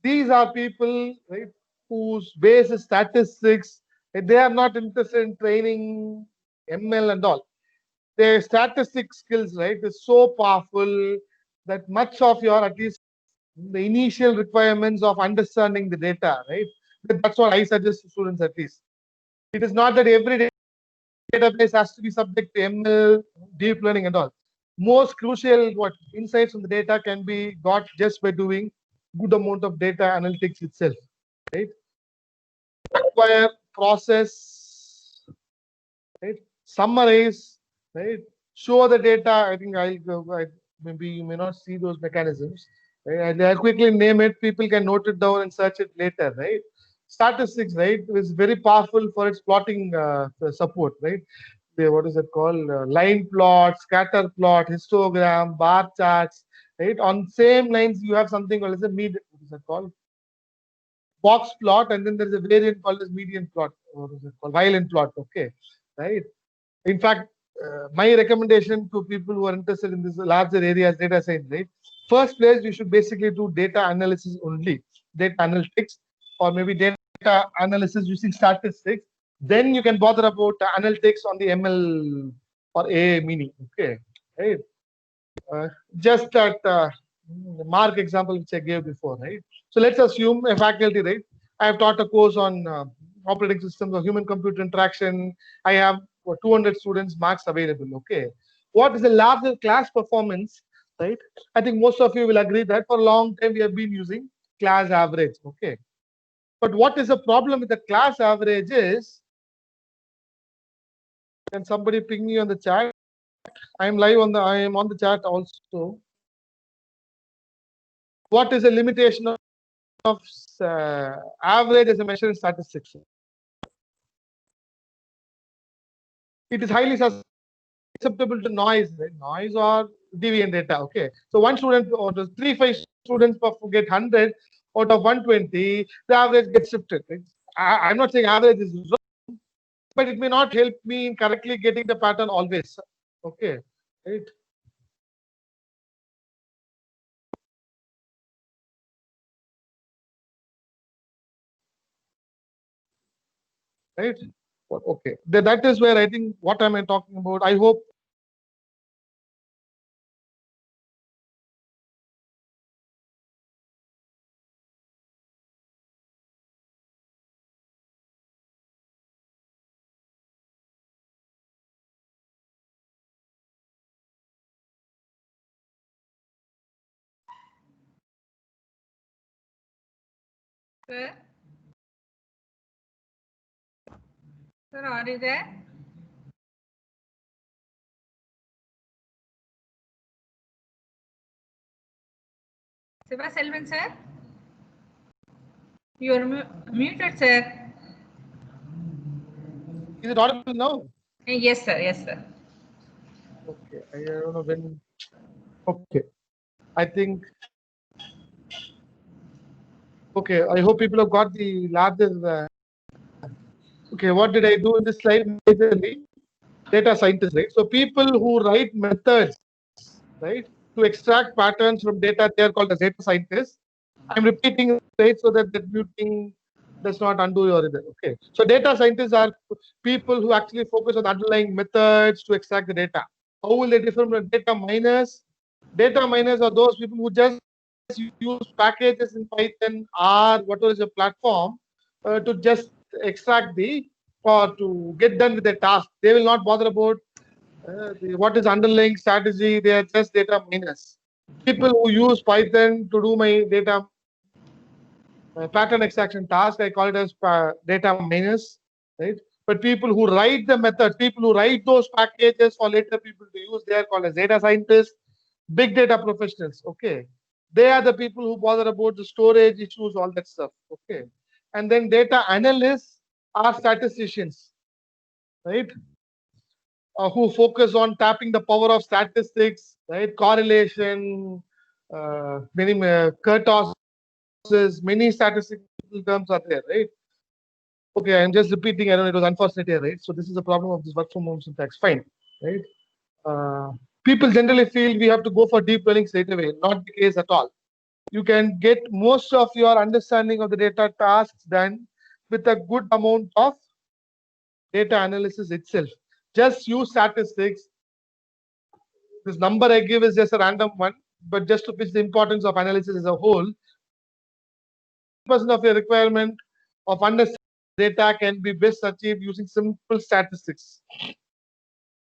These are people, right, whose base is statistics. They are not interested in training ML and all. Their statistic skills, right, is so powerful that much of your, at least the initial requirements of understanding the data, right? That's what I suggest to students, at least. It is not that every database has to be subject to ML, deep learning and all. Most crucial insights from the data can be got just by doing good amount of data analytics itself, right? Require process, right? Summarize, right? Show the data. I think maybe you may not see those mechanisms. Right? I'll quickly name it. People can note it down and search it later, right? Statistics, right, is very powerful for its plotting support, right? What is it called? Line plot, scatter plot, histogram, bar charts, right? On same lines, you have something called as a median. What is it called? Box plot, and then there is a variant called as median plot. What is it called? Violin plot. Okay, right? In fact, my recommendation to people who are interested in this larger area is data science, right? First place, you should basically do data analysis only, data analytics, or maybe data analysis using statistics. Then you can bother about analytics on the ML or AI meaning. Okay, right? Just that mark example which I gave before, right? So let's assume a faculty, right? I have taught a course on operating systems or human-computer interaction. I have 200 students marks available. Okay, what is the larger class performance, right? I think most of you will agree that for a long time we have been using class average. Okay, but what is the problem with the class average is, can somebody ping me on the chat? I am on the chat also. What is the limitation of average as a measure in statistics? It is highly susceptible to noise, right? Noise or deviant data. Okay, so one student or the 5 students get 100 out of 120, the average gets shifted. Right? I'm not saying average is wrong, but it may not help me in correctly getting the pattern always. Okay, right? Right? Okay, that is where I think what am I talking about. I hope Sir? Sir, are you there? Siva Selvan, sir? You are muted, sir. is it audible now? Yes, sir. Yes, sir. Okay, I don't know when. Okay, I think. Okay, I hope people have got the larger. Okay, what did I do in this slide? Majorly, data scientists, right? So people who write methods, right, to extract patterns from data, they are called as data scientists. I'm repeating, right, so that that muting does not undo your either. Okay, so data scientists are people who actually focus on underlying methods to extract the data. How will they differ from data miners? Data miners are those people who just use packages in Python or whatever is a platform to just extract the or to get done with their task. They will not bother about what is underlying strategy. They are just data miners. People who use Python to do my data pattern extraction task, I call it as data miners, right? But people who write the method, people who write those packages for later people to use, they are called as data scientists, big data professionals. Okay, they are the people who bother about the storage issues, all that stuff. Okay, and then data analysts are statisticians, right? Who focus on tapping the power of statistics, right? Correlation, many kurtosses, many statistical terms are there, right? Okay, I'm just repeating. I know it was unfortunate here, right? So this is the problem of this work from home syntax. Fine, right? Uh, People generally feel we have to go for deep learning straight away. Not the case at all. You can get most of your understanding of the data tasks done with a good amount of data analysis itself. Just use statistics. This number I give is just a random one, but just to pitch the importance of analysis as a whole, percent of your requirement of understanding data can be best achieved using simple statistics,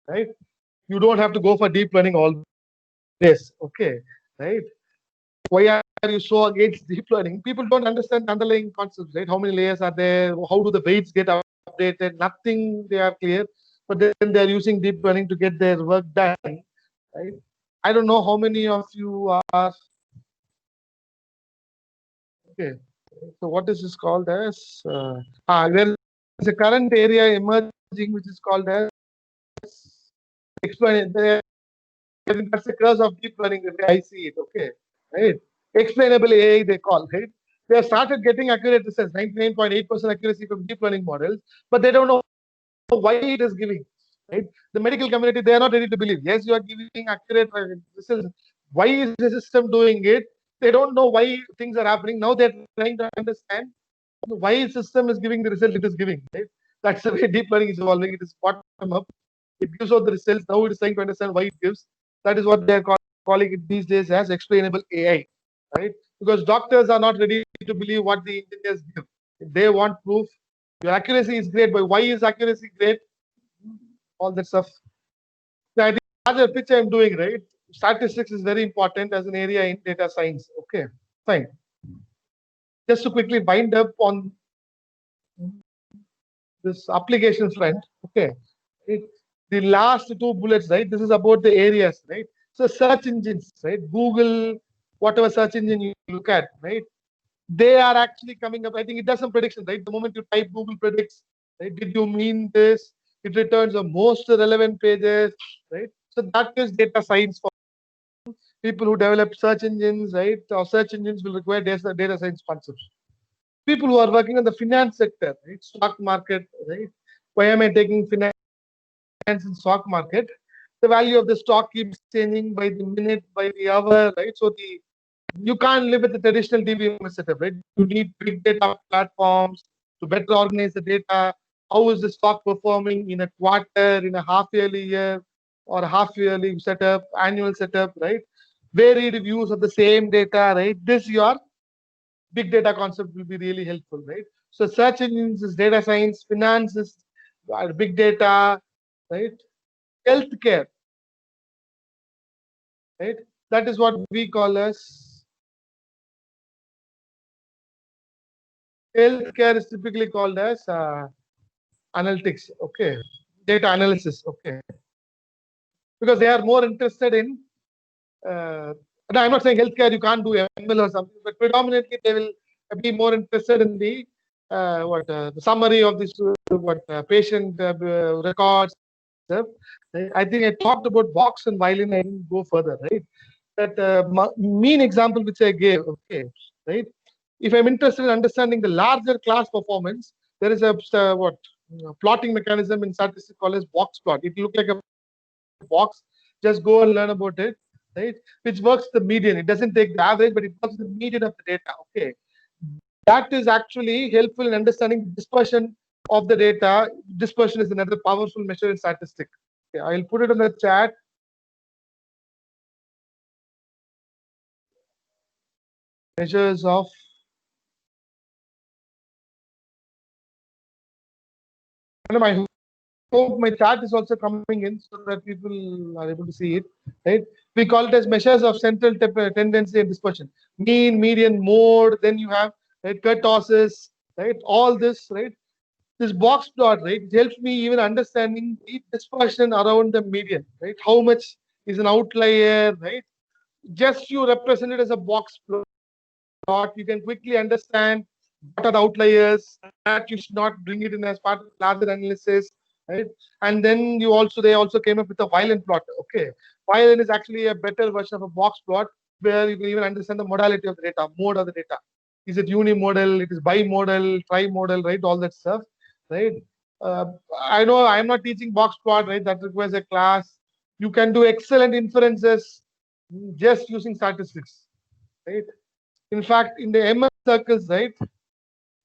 right? You don't have to go for deep learning always, okay, right? Why are you so against deep learning? People don't understand underlying concepts, right? How many layers are there? How do the weights get updated? Nothing they are clear, but then they're using deep learning to get their work done, right? I don't know how many of you are okay. So what is this called as? There is a current area emerging which is called as explain. That's the curse of deep learning. The way I see it. Okay, right? Explainable AI they call, right? They have started getting accurate results, 99.8% accuracy from deep learning models, but they don't know why it is giving. Right? The medical community, they are not ready to believe. Yes, you are giving accurate results. Why is the system doing it? They don't know why things are happening. Now they're trying to understand why system is giving the result it is giving. Right? That's the way deep learning is evolving. It is bottom up. It gives out the results. Now it is trying to understand why it gives. That is what they are calling it these days as explainable AI. Right? Because doctors are not ready to believe what the engineers give. They want proof. Your accuracy is great, but why is accuracy great? All that stuff. So I think that's the pitch I'm doing, right? Statistics is very important as an area in data science. Okay, fine. Just to quickly wind up on this application front. Okay, it, the last two bullets, right? This is about the areas, right? So search engines, right? Google, whatever search engine you look at, right? They are actually coming up. I think it does some prediction, right? The moment you type Google predicts, right? Did you mean this? It returns the most relevant pages, right? So that is data science for people who develop search engines, right? Or search engines will require data science concepts. People who are working in the finance sector, right? Stock market, right? Why am I taking finance in stock market? The value of the stock keeps changing by the minute, by the hour, right? So you can't live with the traditional DBMS setup, right? You need big data platforms to better organize the data. How is the stock performing in a quarter, in a half yearly year, or a half yearly setup, annual setup, right? Varied views of the same data, right? This your big data concept will be really helpful, right? So search engines is data science, finance is big data, right? Healthcare, right? That is what we call as healthcare is typically called as analytics, okay, data analysis, okay, because they are more interested in. No, I'm not saying healthcare you can't do ML or something, but predominantly they will be more interested in the the summary of this patient records. Right? I think I talked about Vox and violin. I didn't go further, right? That mean example which I gave, okay, right? If I'm interested in understanding the larger class performance, there is a plotting mechanism in statistics called as box plot. It look like a box. Just go and learn about it, right? Which works the median. It doesn't take the average, but it works the median of the data. Okay, that is actually helpful in understanding dispersion of the data. Dispersion is another powerful measure in statistics. Okay, I'll put it in the chat. Measures of And I hope my chat is also coming in so that people are able to see it. Right? We call it as measures of central tendency and dispersion. Mean, median, mode. Then you have right kurtosis. Right? All this. Right? This box plot, right, it helps me even understanding the dispersion around the median, right? How much is an outlier, right? Just you represent it as a box plot, you can quickly understand what are the outliers, that you should not bring it in as part of larger analysis, right? And then they also came up with a violin plot. Okay, violin is actually a better version of a box plot where you can even understand the modality of the data, mode of the data. Is it unimodal? It is bimodal, trimodal, right? All that stuff, right? Uh, I know I'm not teaching box plot, right? That requires a class. You can do excellent inferences just using statistics, right? In fact, in the ML circles, right,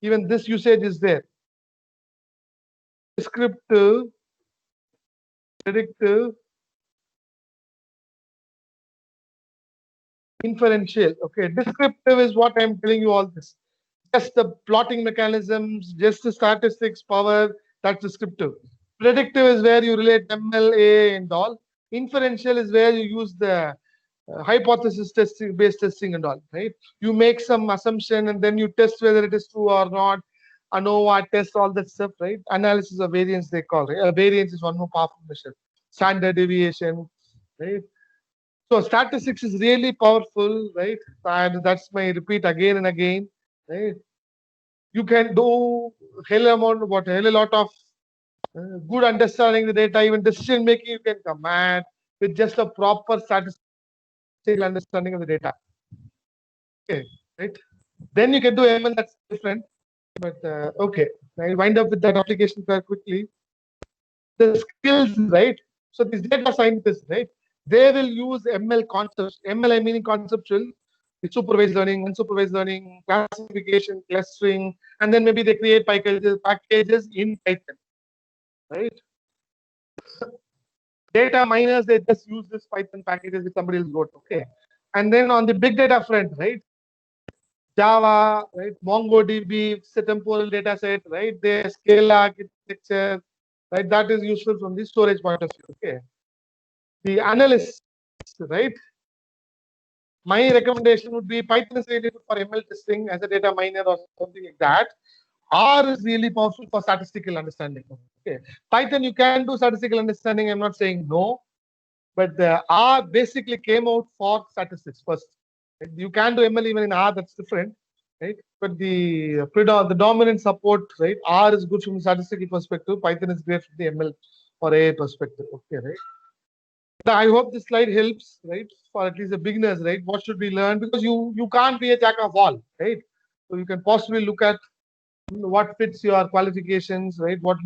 even this usage is there. Descriptive, predictive, inferential. Okay, descriptive is what I'm telling you all this. Just the plotting mechanisms, just the statistics power, that's descriptive. Predictive is where you relate MLA and all. Inferential is where you use the hypothesis testing, based testing and all, right? You make some assumption and then you test whether it is true or not. ANOVA test, all that stuff, right? Analysis of variance they call, right? Variance is one more powerful measure. Standard deviation, right? So statistics is really powerful, right? And that's my repeat again and again, right? You can do hell a lot of good understanding the data, even decision making you can command with just a proper statistical understanding of the data. Okay, right? Then you can do ML, that's different. But okay, I'll wind up with that application very quickly. The skills, right? So these data scientists, right? They will use ML concepts. ML, I mean conceptual, with supervised learning, unsupervised learning, classification, clustering, and then maybe they create packages in Python, right? Data miners, they just use this Python packages which somebody else wrote, okay? And then on the big data front, right? Java, right? MongoDB, temporal data set, right? The scale architecture, right? That is useful from the storage point of view. Okay. The analyst, right? My recommendation would be Python is really good for ML testing as a data miner or something like that. R is really powerful for statistical understanding. Okay. Python, you can do statistical understanding. I'm not saying no, but the R basically came out for statistics first. Right? You can do ML even in R, that's different, right? But the dominant support, right? R is good from a statistical perspective. Python is great from the ML or AI perspective. Okay, right? I hope this slide helps, right? For at least the beginners, right? What should we learn? Because you can't be a jack of all, right? So you can possibly look at what fits your qualifications, right? What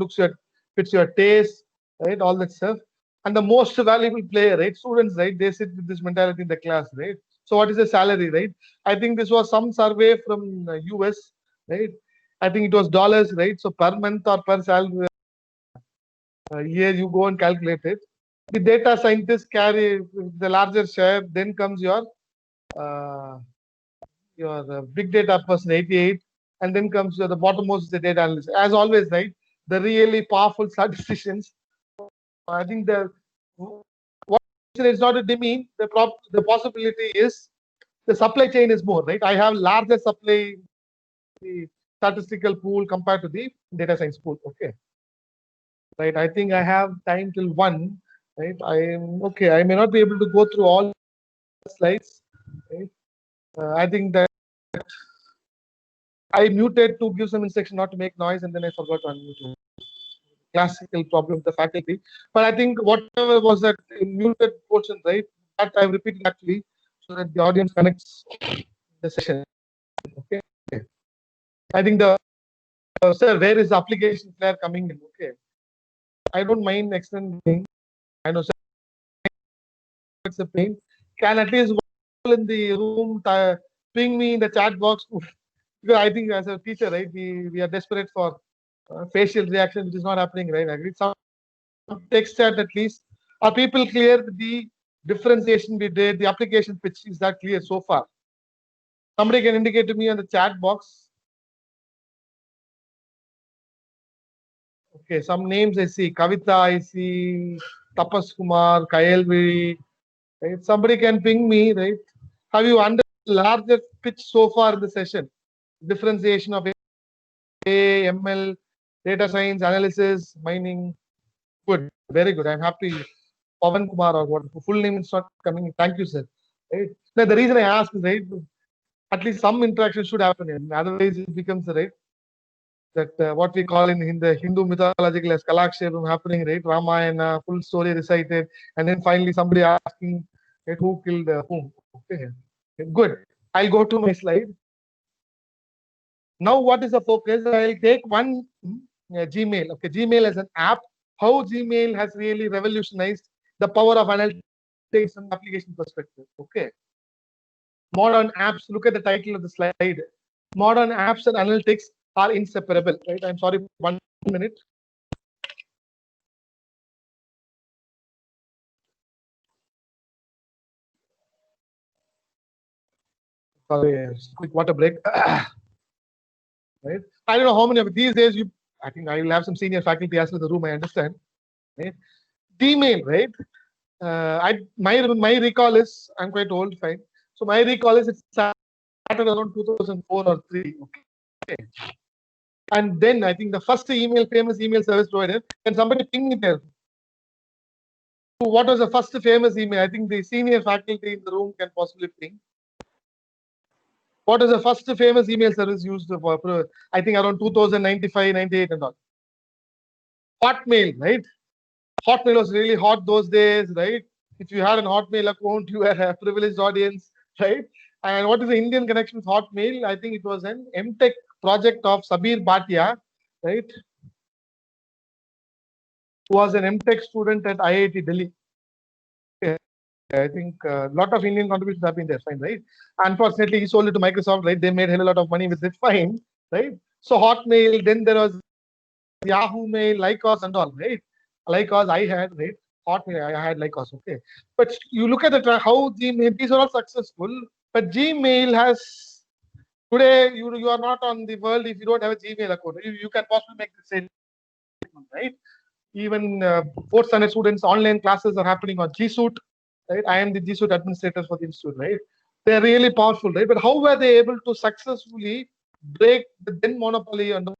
fits your taste, right? All that stuff. And the most valuable player, right? Students, right? They sit with this mentality in the class, right? So what is the salary, right? I think this was some survey from US, right? I think it was dollars, right? So per month or per salary year, you go and calculate it. The data scientists carry the larger share. Then comes uh, your big data person, 88, and then comes the bottommost the data analyst. As always, right? The really powerful statisticians. I think what is not a demean. The possibility is the supply chain is more, right? I have larger supply the statistical pool compared to the data science pool. Okay, right? I think I have time till 1. Right? I am okay. I may not be able to go through all slides. Right? I think that I muted to give some instruction not to make noise, and then I forgot to unmute. Classical problem with the faculty. But I think whatever was that muted portion, right? That I've repeated actually, so that the audience connects the session. Okay. I think sir, where is the application flare coming in? Okay. I don't mind extending. I know, sir, it's a pain. Can at least in the room ping me in the chat box. Because I think as a teacher, right, we are desperate for facial reaction, which is not happening, right? I agree. Some text chat at least. Are people clear with the differentiation we did, the application pitch? Is that clear so far? Somebody can indicate to me on the chat box. Okay, some names I see. Kavita, I see. Tapas Kumar, Kayalvi. Right? Somebody can ping me, right? Have you understood the larger pitch so far in the session? Differentiation of A, ML, data science, analysis, mining. Good, very good. I'm happy. Pavan Kumar or what full name is not coming. Thank you, sir. Right? Now, the reason I ask is right, at least some interaction should happen. Otherwise, it becomes right that what we call in the Hindu mythological as Kalakshepam happening, right? Ramayana, full story recited, and then finally somebody asking right, who killed whom. Okay, good. I'll go to my slide. Now, what is the focus? I'll take one Gmail. Okay, Gmail as an app. How Gmail has really revolutionized the power of analytics from application perspective. Okay. Modern apps, look at the title of the slide. Modern apps and analytics are inseparable, right? I'm sorry, 1 minute. Sorry, quick water break. Right? I don't know how many of these days you, I think I will have some senior faculty as well in the room, I understand. Right? Gmail, right? My recall is, I'm quite old, fine. So my recall is it started around 2004 or 3. Okay. And then I think the first famous email service provider, can somebody ping me there? What was the first famous email? I think the senior faculty in the room can possibly ping. What is the first famous email service used for, I think around 2095, 98 and all? Hotmail, right? Hotmail was really hot those days, right? If you had an Hotmail account, you were a privileged audience, right? And what is the Indian connection with Hotmail? I think it was an MTech project of Sabir Bhatia, right? Who was an MTech student at IIT Delhi. I think a lot of Indian contributions have been there, fine, right? Unfortunately, he sold it to Microsoft, right? They made a hell of a lot of money with it, fine, right? So Hotmail, then there was Yahoo Mail, Lycos and all, right? Lycos I had, right? Hotmail, I had Lycos, okay. But you look at the how Gmail, these are all successful, but Gmail has, today you are not on the world if you don't have a Gmail account. You can possibly make the same, right? Even 4th standard students, online classes are happening on G Suite, right? I am the G Suite administrator for the institute, right? They're really powerful, right? But how were they able to successfully break the then monopoly on the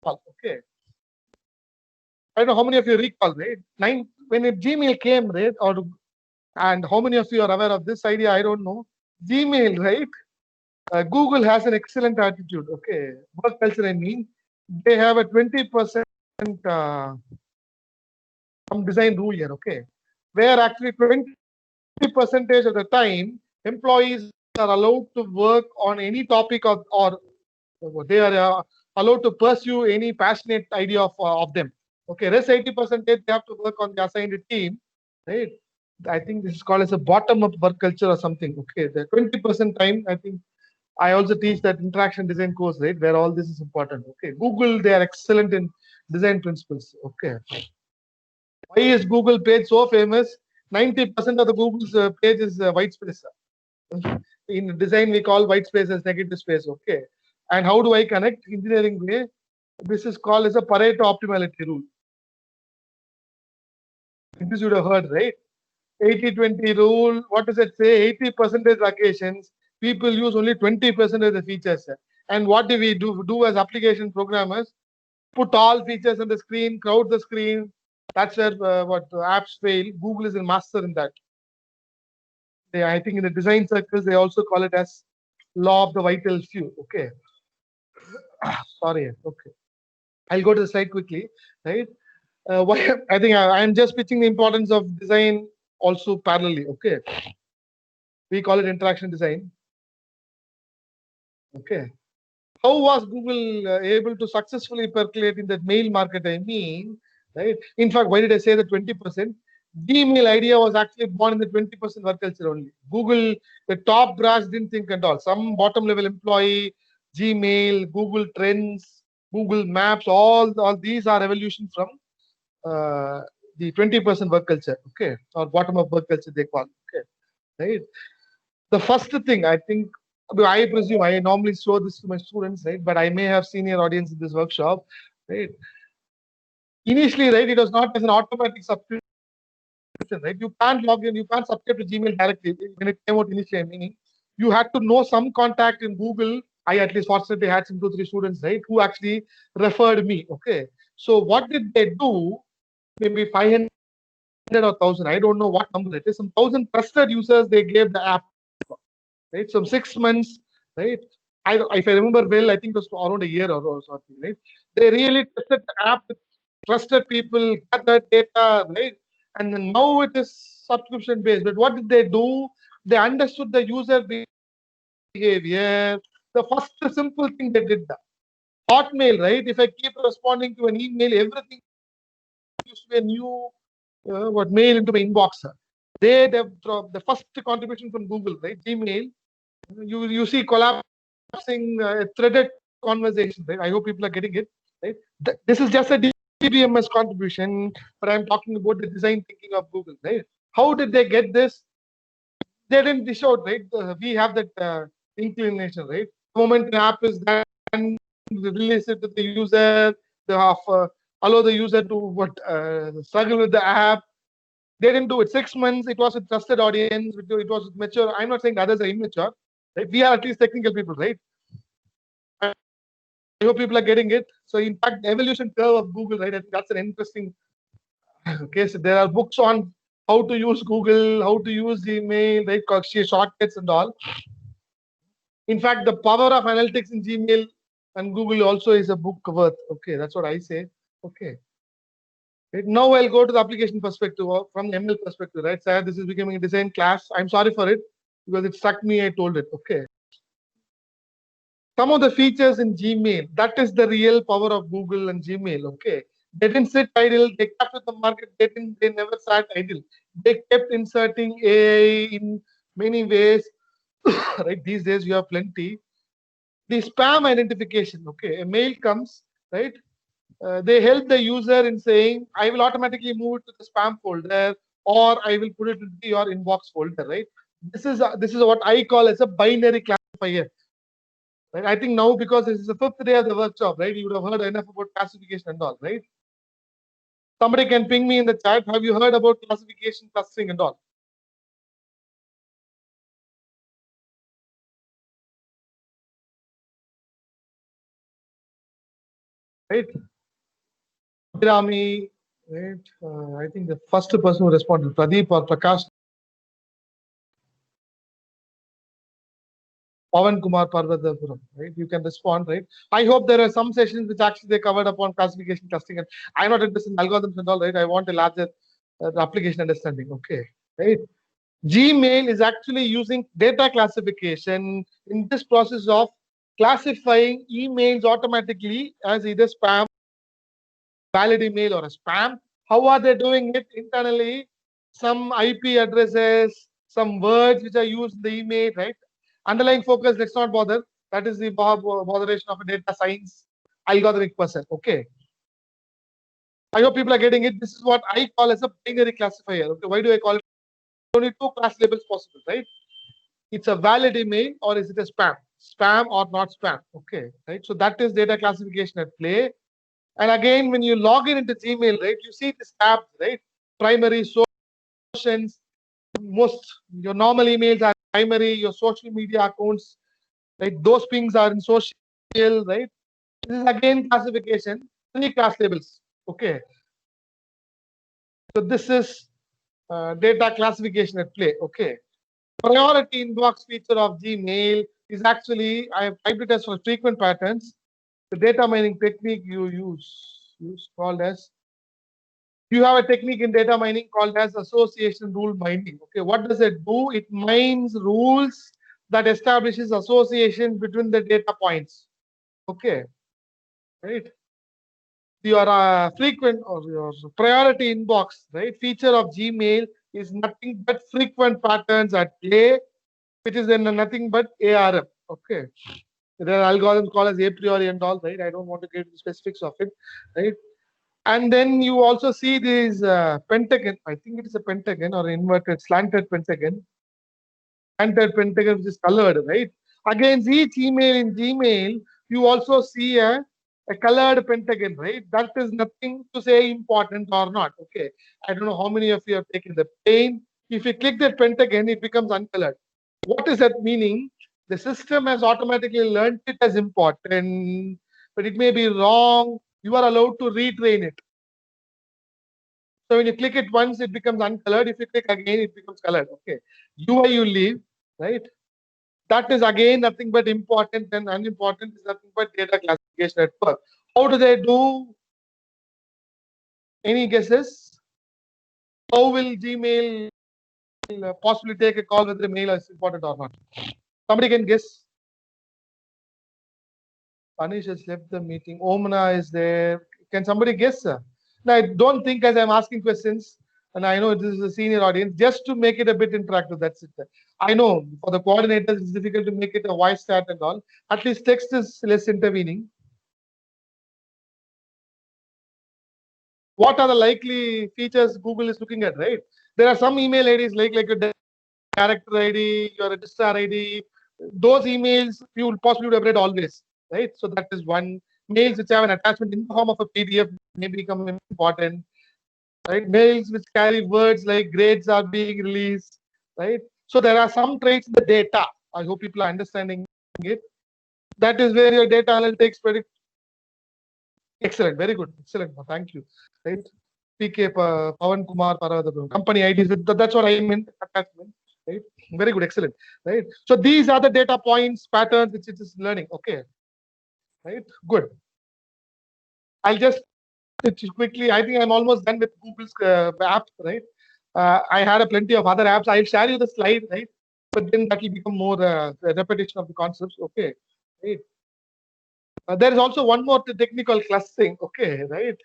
okay? I don't know how many of you recall, right? When Gmail came, right? And how many of you are aware of this idea? I don't know. Gmail, right? Google has an excellent attitude. Okay, work culture. I mean, they have a 20% some design rule here. Okay, where actually 20% of the time employees are allowed to work on any topic or they are allowed to pursue any passionate idea of them. Okay, rest 80% they have to work on the assigned team, right? I think this is called as a bottom-up work culture or something. Okay, the 20% time, I think I also teach that interaction design course, right, where all this is important. Okay, Google, they are excellent in design principles. Okay, why is Google page so famous? 90% of the Google's page is white space. In design, we call white space as negative space. Okay, and how do I connect engineering way? This is called as a Pareto optimality rule. This you would have heard, right? 80-20 rule. What does it say? 80% occasions, people use only 20% of the features. And what do we do as application programmers? Put all features on the screen, crowd the screen. That's where what apps fail. Google is a master in that. I think in the design circles, they also call it as law of the vital few. Okay. Sorry. Okay. I'll go to the slide quickly. Right. Why I think I'm just pitching the importance of design also parallelly. Okay. We call it interaction design. Okay. How was Google able to successfully percolate in that mail market? I mean, right? In fact, why did I say the 20%? Gmail idea was actually born in the 20% work culture only. Google, the top brass didn't think at all. Some bottom level employee, Gmail, Google Trends, Google Maps, all these are evolution from the 20% work culture, okay, or bottom of work culture they call, okay, right? The first thing I think, I presume I normally show this to my students, right? But I may have senior audience in this workshop, right? Initially, right, it was not as an automatic subscription, right? You can't log in, you can't subscribe to Gmail directly when it came out initially. Meaning, you had to know some contact in Google. I at least fortunately had some 2-3 students, right, who actually referred me. Okay, so what did they do? Maybe 500 or 1,000. I don't know what number it is. Some 1,000 trusted users they gave the app, right? Some 6 months, right? If I remember well, I think it was around a year or something, right? They really tested the app with trusted people, gathered data, right? And then now it is subscription based. But what did they do? They understood the user behavior. The first simple thing they did that. Hotmail, right? If I keep responding to an email, everything used to be a new what mail into my inbox. The first contribution from Google, right? Gmail. You see collapsing threaded conversation, right? I hope people are getting it, right? This is just a DBMS contribution, but I'm talking about the design thinking of Google, right? How did they get this? They didn't dish out, right? We have that inclination, right? The moment the app is done, release it to the user, they have allow the user to struggle with the app. They didn't do it. 6 months, it was a trusted audience, it was mature. I'm not saying the others are immature, right? We are at least technical people, right? I hope people are getting it. So, in fact, the evolution curve of Google, right? I think that's an interesting case. There are books on how to use Google, how to use Gmail, right? Shortcuts and all. In fact, the power of analytics in Gmail and Google also is a book worth. Okay, that's what I say. Okay. Right. Now I'll go to the application perspective from the ML perspective, right? Sir, this is becoming a design class. I'm sorry for it because it struck me. I told it. Okay. Some of the features in Gmail, that is the real power of Google and Gmail. Okay. They didn't sit idle. They kept with the market. They never sat idle. They kept inserting AI in many ways. Right. These days you have plenty. The spam identification. Okay. A mail comes, right? They help the user in saying, I will automatically move it to the spam folder or I will put it into your inbox folder, right? This is what I call as a binary classifier. Right? I think now because this is the 5th day of the workshop, right? You would have heard enough about classification and all, right? Somebody can ping me in the chat. Have you heard about classification, clustering and all? Right? Abhirami, right? I think the first person who responded, Pradeep or Prakash. Pavan Kumar Parvatapuram, right? You can respond, right? I hope there are some sessions which actually they covered upon classification, clustering, and I'm not interested in algorithms and all, right? I want a larger application understanding, okay, right? Gmail is actually using data classification in this process of classifying emails automatically as either spam, valid email, or a spam. How are they doing it internally? Some IP addresses, some words which are used in the email, right? Underlying focus, let's not bother. That is the botheration of a data science algorithmic person. Okay. I hope people are getting it. This is what I call as a binary classifier. Okay. Why do I call it? Only 2 class labels possible, right? It's a valid email or is it a spam? Spam or not spam. Okay. Right. So that is data classification at play. And again, when you log in into Gmail, right, you see this tab, right? Primary sources, most your normal emails are primary, your social media accounts, right? Those pings are in social, right? This is again classification, 3 class labels. Okay. So this is data classification at play. Okay. Priority inbox feature of Gmail is actually, I have typed it as for frequent patterns. The data mining technique you use called as, you have a technique in data mining called as association rule mining. Okay, what does it do? It mines rules that establishes association between the data points. Okay, right? Your frequent or your priority inbox, right, feature of Gmail is nothing but frequent patterns at play, which is then nothing but ARM. Okay, there are algorithms called as a priori and all, right? I don't want to get into specifics of it, right? And then you also see this pentagon. I think it is a pentagon or inverted slanted pentagon. Slanted pentagon which is colored, right? Against each email in Gmail, you also see a A colored pentagon, right? That is nothing to say important or not. Okay. I don't know how many of you have taken the pain. If you click that pentagon, it becomes uncolored. What is that meaning? The system has automatically learned it as important, but it may be wrong. You are allowed to retrain it. So when you click it once, it becomes uncolored. If you click again, it becomes colored. Okay. UI you leave, right? That is again nothing but important, and unimportant is nothing but data classification at work. How do they do? Any guesses? How will Gmail possibly take a call whether the mail is important or not? Somebody can guess. Anish has left the meeting. Omna is there. Can somebody guess? Now, I don't think as I'm asking questions, and I know this is a senior audience, just to make it a bit interactive. That's it. I know for the coordinators, it's difficult to make it a voice chat and all. At least text is less intervening. What are the likely features Google is looking at, right? There are some email IDs like a character ID, your registrar ID. Those emails you will possibly would have read always, right? So that is one. Mails which have an attachment in the form of a PDF may become important, right? Mails which carry words like grades are being released, right? So there are some traits in the data. I hope people are understanding it. That is where your data analytics predict. Excellent, very good, excellent. Thank you. Right? PK Pawan Kumar Paravadabhu. Company IDs. That's what I meant. Attachment. Right? Very good, excellent. Right. So these are the data points, patterns which it is learning. Okay. Right. Good. I'll just quickly. I think I'm almost done with Google's app. Right. I had a plenty of other apps. I'll share you the slide. Right. But then that will become more repetition of the concepts. Okay. Right. There is also one more technical clustering. Okay. Right.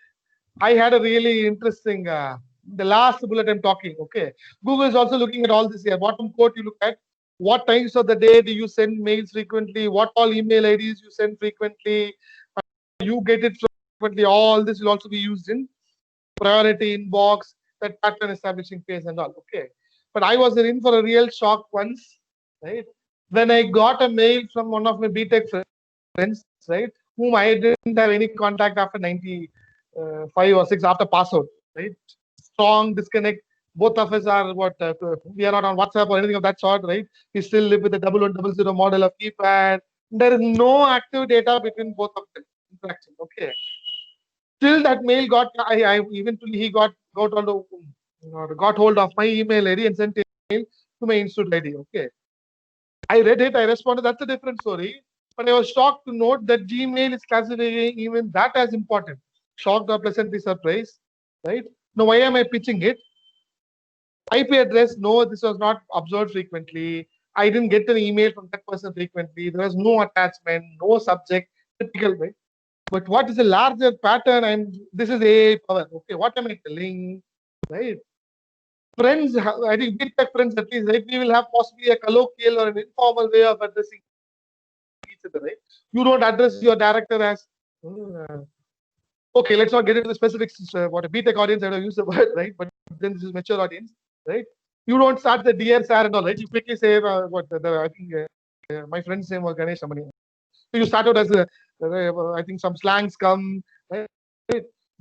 I had a really interesting, the last bullet I'm talking, okay. Google is also looking at all this here. Bottom quote, you look at what times of the day do you send mails frequently, what all email IDs you send frequently, you get it frequently. All this will also be used in priority inbox, that pattern establishing phase and all, okay. But I was in for a real shock once, right? When I got a mail from one of my BTech friends, right, whom I didn't have any contact after 95 or 6 after pass out, right? Strong disconnect. Both of us are we are not on WhatsApp or anything of that sort, right? We still live with the 1100 model of keypad. There is no active data between both of them interaction. Okay. Till that mail got, I eventually he got hold of my email ID and sent a mail to my institute ID. Okay. I read it, I responded, that's a different story. But I was shocked to note that Gmail is classifying even that as important. Shocked or pleasantly surprised, right? Now, why am I pitching it? IP address, no, this was not observed frequently. I didn't get an email from that person frequently. There was no attachment, no subject, typical way. But what is a larger pattern? This is AI power. Okay, what am I telling? Right? Friends, I think we tech friends at least, right? We will have possibly a colloquial or an informal way of addressing each other, right? You don't address your director as okay, let's not get into the specifics. What a BTech audience, I don't use the word, right? But then this is mature audience, right? You don't start the dear sir and all, right? You quickly say I think my friend's name was Ganesh Amani. So you start out as I think some slangs come, right?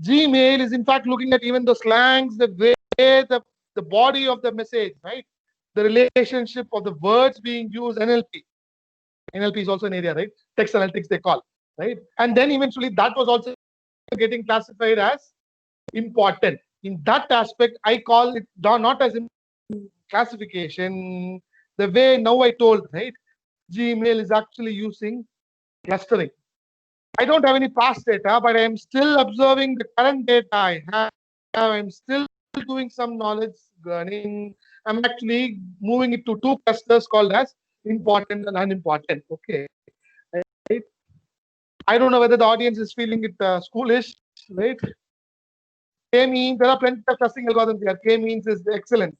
Gmail is in fact looking at even the slangs, the way the body of the message, right? The relationship of the words being used, NLP. NLP is also an area, right? Text analytics they call, right? And then eventually that was also getting classified as important. In that aspect, I call it not as classification. The way now I told, right? Gmail is actually using clustering. I don't have any past data, but I am still observing the current data I have. I'm still doing some knowledge learning. I'm actually moving it to 2 clusters called as important and unimportant. Okay. Right? I don't know whether the audience is feeling it schoolish, right? K means there are plenty of clustering algorithms here. K means is excellent.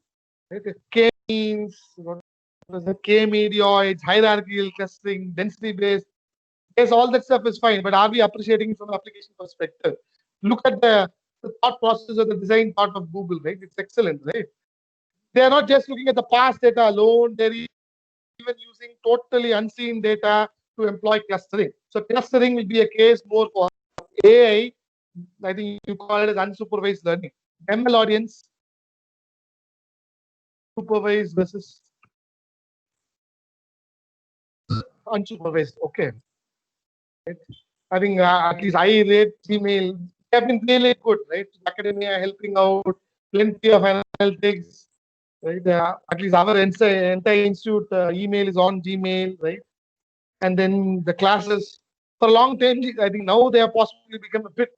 Right? K means K medioids, hierarchical clustering, density based. Yes, all that stuff is fine, but are we appreciating it from an application perspective? Look at the thought process or the design part of Google, right? It's excellent, right? They are not just looking at the past data alone, they're even using totally unseen data to employ clustering. So clustering will be a case more for AI, I think you call it as unsupervised learning. ML audience, supervised versus unsupervised. Okay. Right. I think at least I rate Gmail. They have been really good, right? Academia helping out, plenty of analytics, right? At least our entire institute email is on Gmail, right? And then the classes for a long time, I think now they have possibly become a bit.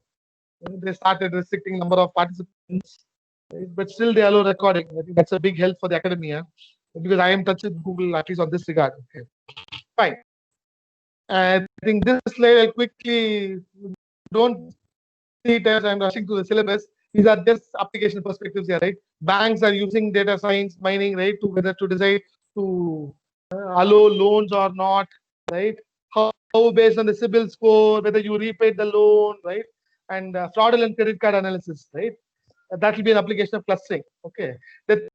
They started restricting number of participants, right? But still they allow recording. I think that's a big help for the academia because I am touched with Google at least on this regard. Okay, fine. I think this slide I'll quickly don't see it as I'm rushing through the syllabus. These are just application perspectives here, right? Banks are using data science mining, right, to whether to decide to allow loans or not, right? How based on the CIBIL score, whether you repaid the loan, right? And fraudulent credit card analysis, right? That will be an application of clustering. Okay. The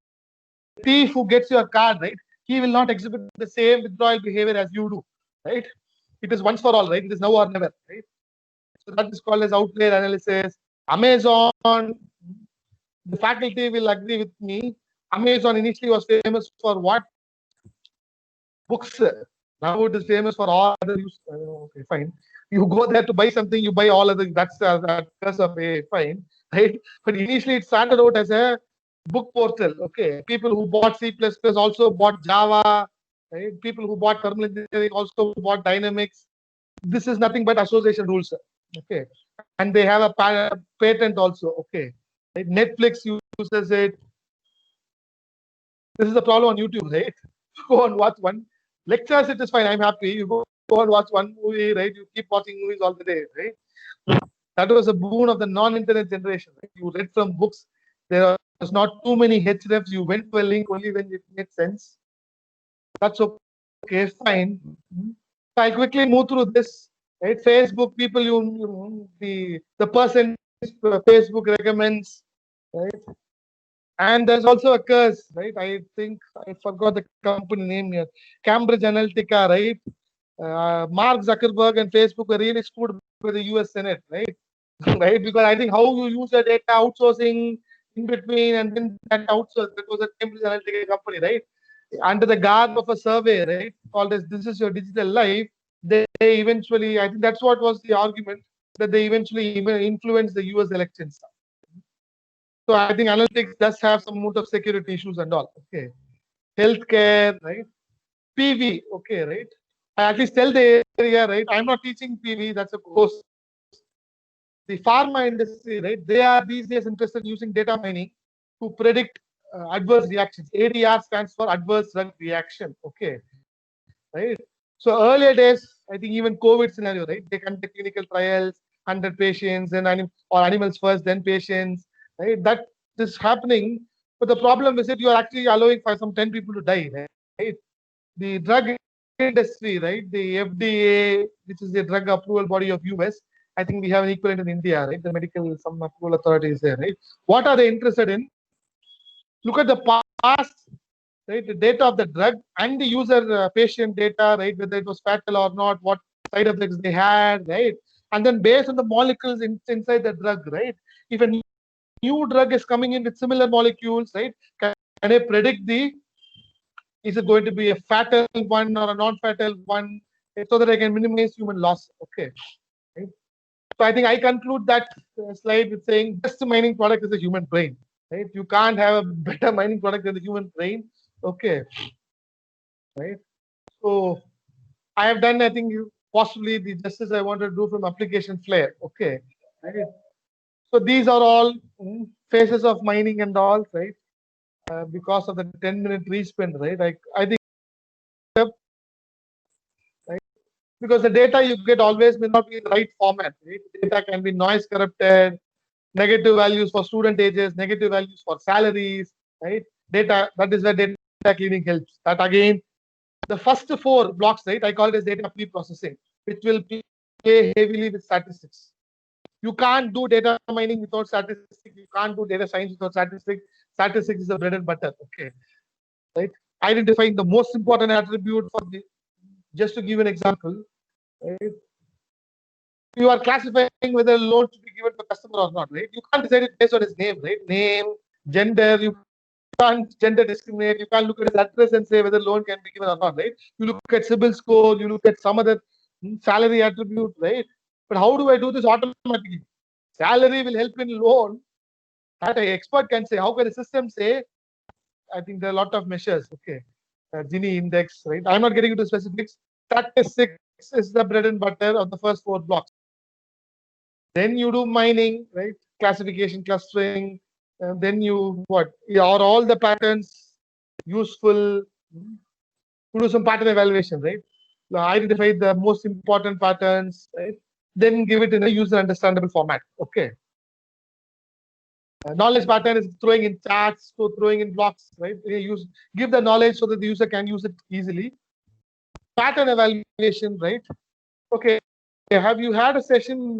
thief who gets your card, right? He will not exhibit the same withdrawal behavior as you do, right? It is once for all, right? It is now or never, right? So that is called as outlier analysis. Amazon, the faculty will agree with me. Amazon initially was famous for what? Books. Now it is famous for all other use. Okay, fine. You go there to buy something, you buy all other. That's that curse of a fine, right? But initially it started out as a book portal. Okay, people who bought C++ also bought Java. Right? People who bought thermal engineering also bought Dynamics. This is nothing but association rules. Okay, and they have a patent also. Okay, right? Netflix uses it. This is the problem on YouTube, right? Go and watch one lectures. It is fine. I'm happy. You go and watch one movie, right? You keep watching movies all the day, right? That was a boon of the non-internet generation. Right? You read from books. There was not too many hrefs. You went to a link only when it made sense. That's okay. Fine. So I quickly move through this. Right? Facebook people, the person Facebook recommends, right? And there's also a curse, right? I think I forgot the company name here. Cambridge Analytica, right? Mark Zuckerberg and Facebook were really screwed by the US Senate, right? Right? Because I think how you use the data outsourcing in between and then that outsource, that was a Cambridge Analytica company, right? Under the garb of a survey, right? Called as This Is Your Digital Life, they eventually, I think that's what was the argument, that they eventually even influenced the US elections. So I think analytics does have some amount of security issues and all. Okay. Healthcare, right? PV, okay, right? I at least tell the area, right? I'm not teaching PV, that's a course. The pharma industry, right? They are these days interested in using data mining to predict adverse reactions. ADR stands for adverse drug reaction. Okay. Right? So earlier days, I think even COVID scenario, right? They conduct clinical trials, 100 patients, then or animals first, then patients, right? That is happening. But the problem is that you are actually allowing for some 10 people to die, right? The drug industry, right? The FDA, which is the drug approval body of US, I think we have an equivalent in India, right? The medical, some approval authority is there, right? What are they interested in? Look at the past, right? The data of the drug and the user patient data, right? Whether it was fatal or not, what side effects they had, right? And then based on the molecules inside the drug, right? If a new drug is coming in with similar molecules, right? Can I predict is it going to be a fatal one or a non-fatal one, so that I can minimize human loss? Okay. Right? So I think I conclude that slide with saying best mining product is the human brain. Right? You can't have a better mining product than the human brain. Okay. Right. So I have done, I think, possibly the justice I wanted to do from application flair. Okay. Right. So these are all phases of mining and all, right? Because of the 10-minute respend, right? I think, right? Because the data you get always may not be in the right format, right? Data can be noise corrupted, negative values for student ages, negative values for salaries, right? Data, that is where data cleaning helps. That again, the first 4 blocks, right? I call it as data pre-processing, which will play heavily with statistics. You can't do data mining without statistics. You can't do data science without statistics. Statistics is the bread and butter. Okay, right? Identifying the most important attribute for the. Just to give an example, right? you are classifying whether a loan to be given to a customer or not, right? You can't decide it based on his name, right? Name, gender, you can't gender discriminate, you can't look at his address and say whether loan can be given or not, right? You look at CIBIL score, you look at some other salary attribute, right? But how do I do this automatically? Salary will help in loan. That an expert can say. How can the system say? I think there are a lot of measures. Okay, Gini index, right? I'm not getting into specifics. Statistics is the bread and butter of the first 4 blocks. Then you do mining, right? Classification, clustering. And then you what? Are all the patterns useful? You do some pattern evaluation, right? Identify the most important patterns, right? Then give it in a user understandable format. Okay. Knowledge pattern is throwing in charts, so throwing in blocks, right? Give the knowledge so that the user can use it easily. Pattern evaluation, right? Okay. Have you had a session?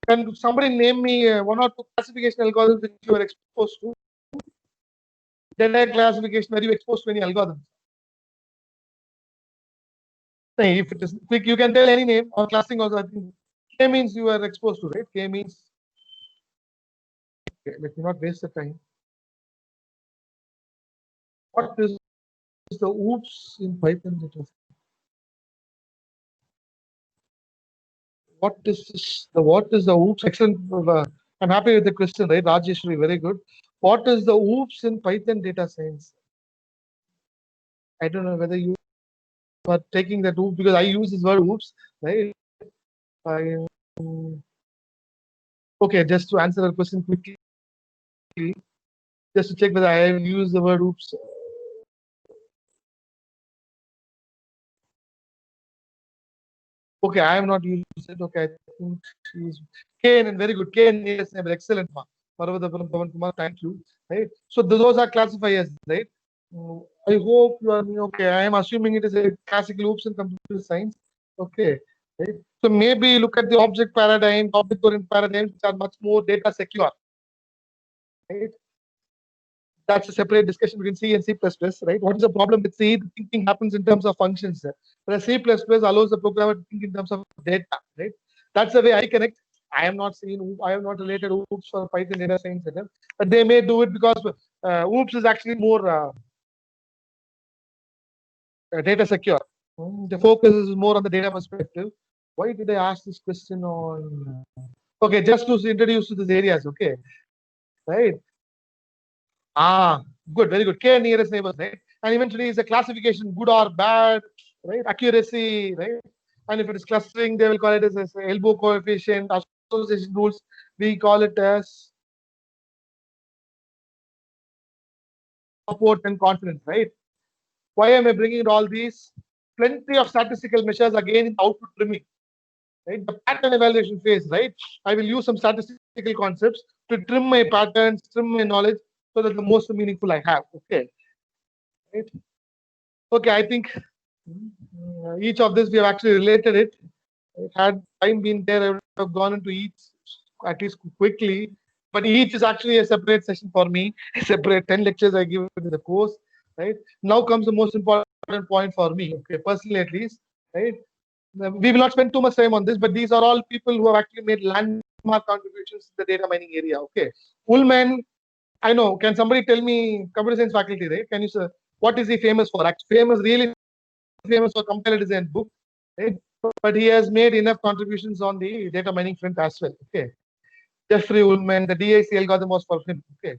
Can somebody name me 1 or 2 classification algorithms which you are exposed to? Data classification, are you exposed to any algorithms? If it is quick, you can tell any name or classing also. I think K means you are exposed to, right? K means. Okay, let me not waste the time. What is the oops in Python? What is this? What is the oops? Excellent. I'm happy with the question, right? Rajeshwari, very good. What is the oops in Python data science? I don't know whether you are taking that oops because I use this word oops, right? Okay, just to answer the question quickly, just to check whether I have used the word oops. Okay, I have not used it. Okay, I think she's KNN, very good. KNN, yes, excellent. Thank you. Right. So those are classifiers, right? I hope you are okay. I am assuming it is a classical oops in computer science. Okay. Right. So maybe look at the object paradigm, object-oriented paradigms, which are much more data secure. Right. That's a separate discussion between C and C++, right? What is the problem with C? The thinking happens in terms of functions. Whereas C++ allows the programmer to think in terms of data, right? That's the way I connect. I am not related OOPS for Python data science, but they may do it because OOPS is actually more data secure. The focus is more on the data perspective. Why did I ask this question on? Okay, just to introduce to these areas, okay, right? Good, very good. K nearest neighbors, right? And eventually is a classification, good or bad, right? Accuracy, right? And if it is clustering, they will call it as elbow coefficient, association rules. We call it as support and confidence, right? Why am I bringing all these? Plenty of statistical measures again in output trimming, right? The pattern evaluation phase, right? I will use some statistical concepts to trim my patterns, trim my knowledge, so that the most meaningful I have. Okay. Right? Okay, I think each of this we have actually related it. Had time been there, I would have gone into each at least quickly. But each is actually a separate session for me. A separate 10 lectures I give in the course. Right now comes the most important point for me. Okay, personally at least. Right, we will not spend too much time on this, but these are all people who have actually made landmark contributions to the data mining area. Okay, Ullman. I know. Can somebody tell me, computer science faculty, right? Can you say what is he famous for? Really famous for compiler design book, right? But he has made enough contributions on the data mining front as well. Okay, Jeffrey Ullman, the DIC algorithm was for him. Okay,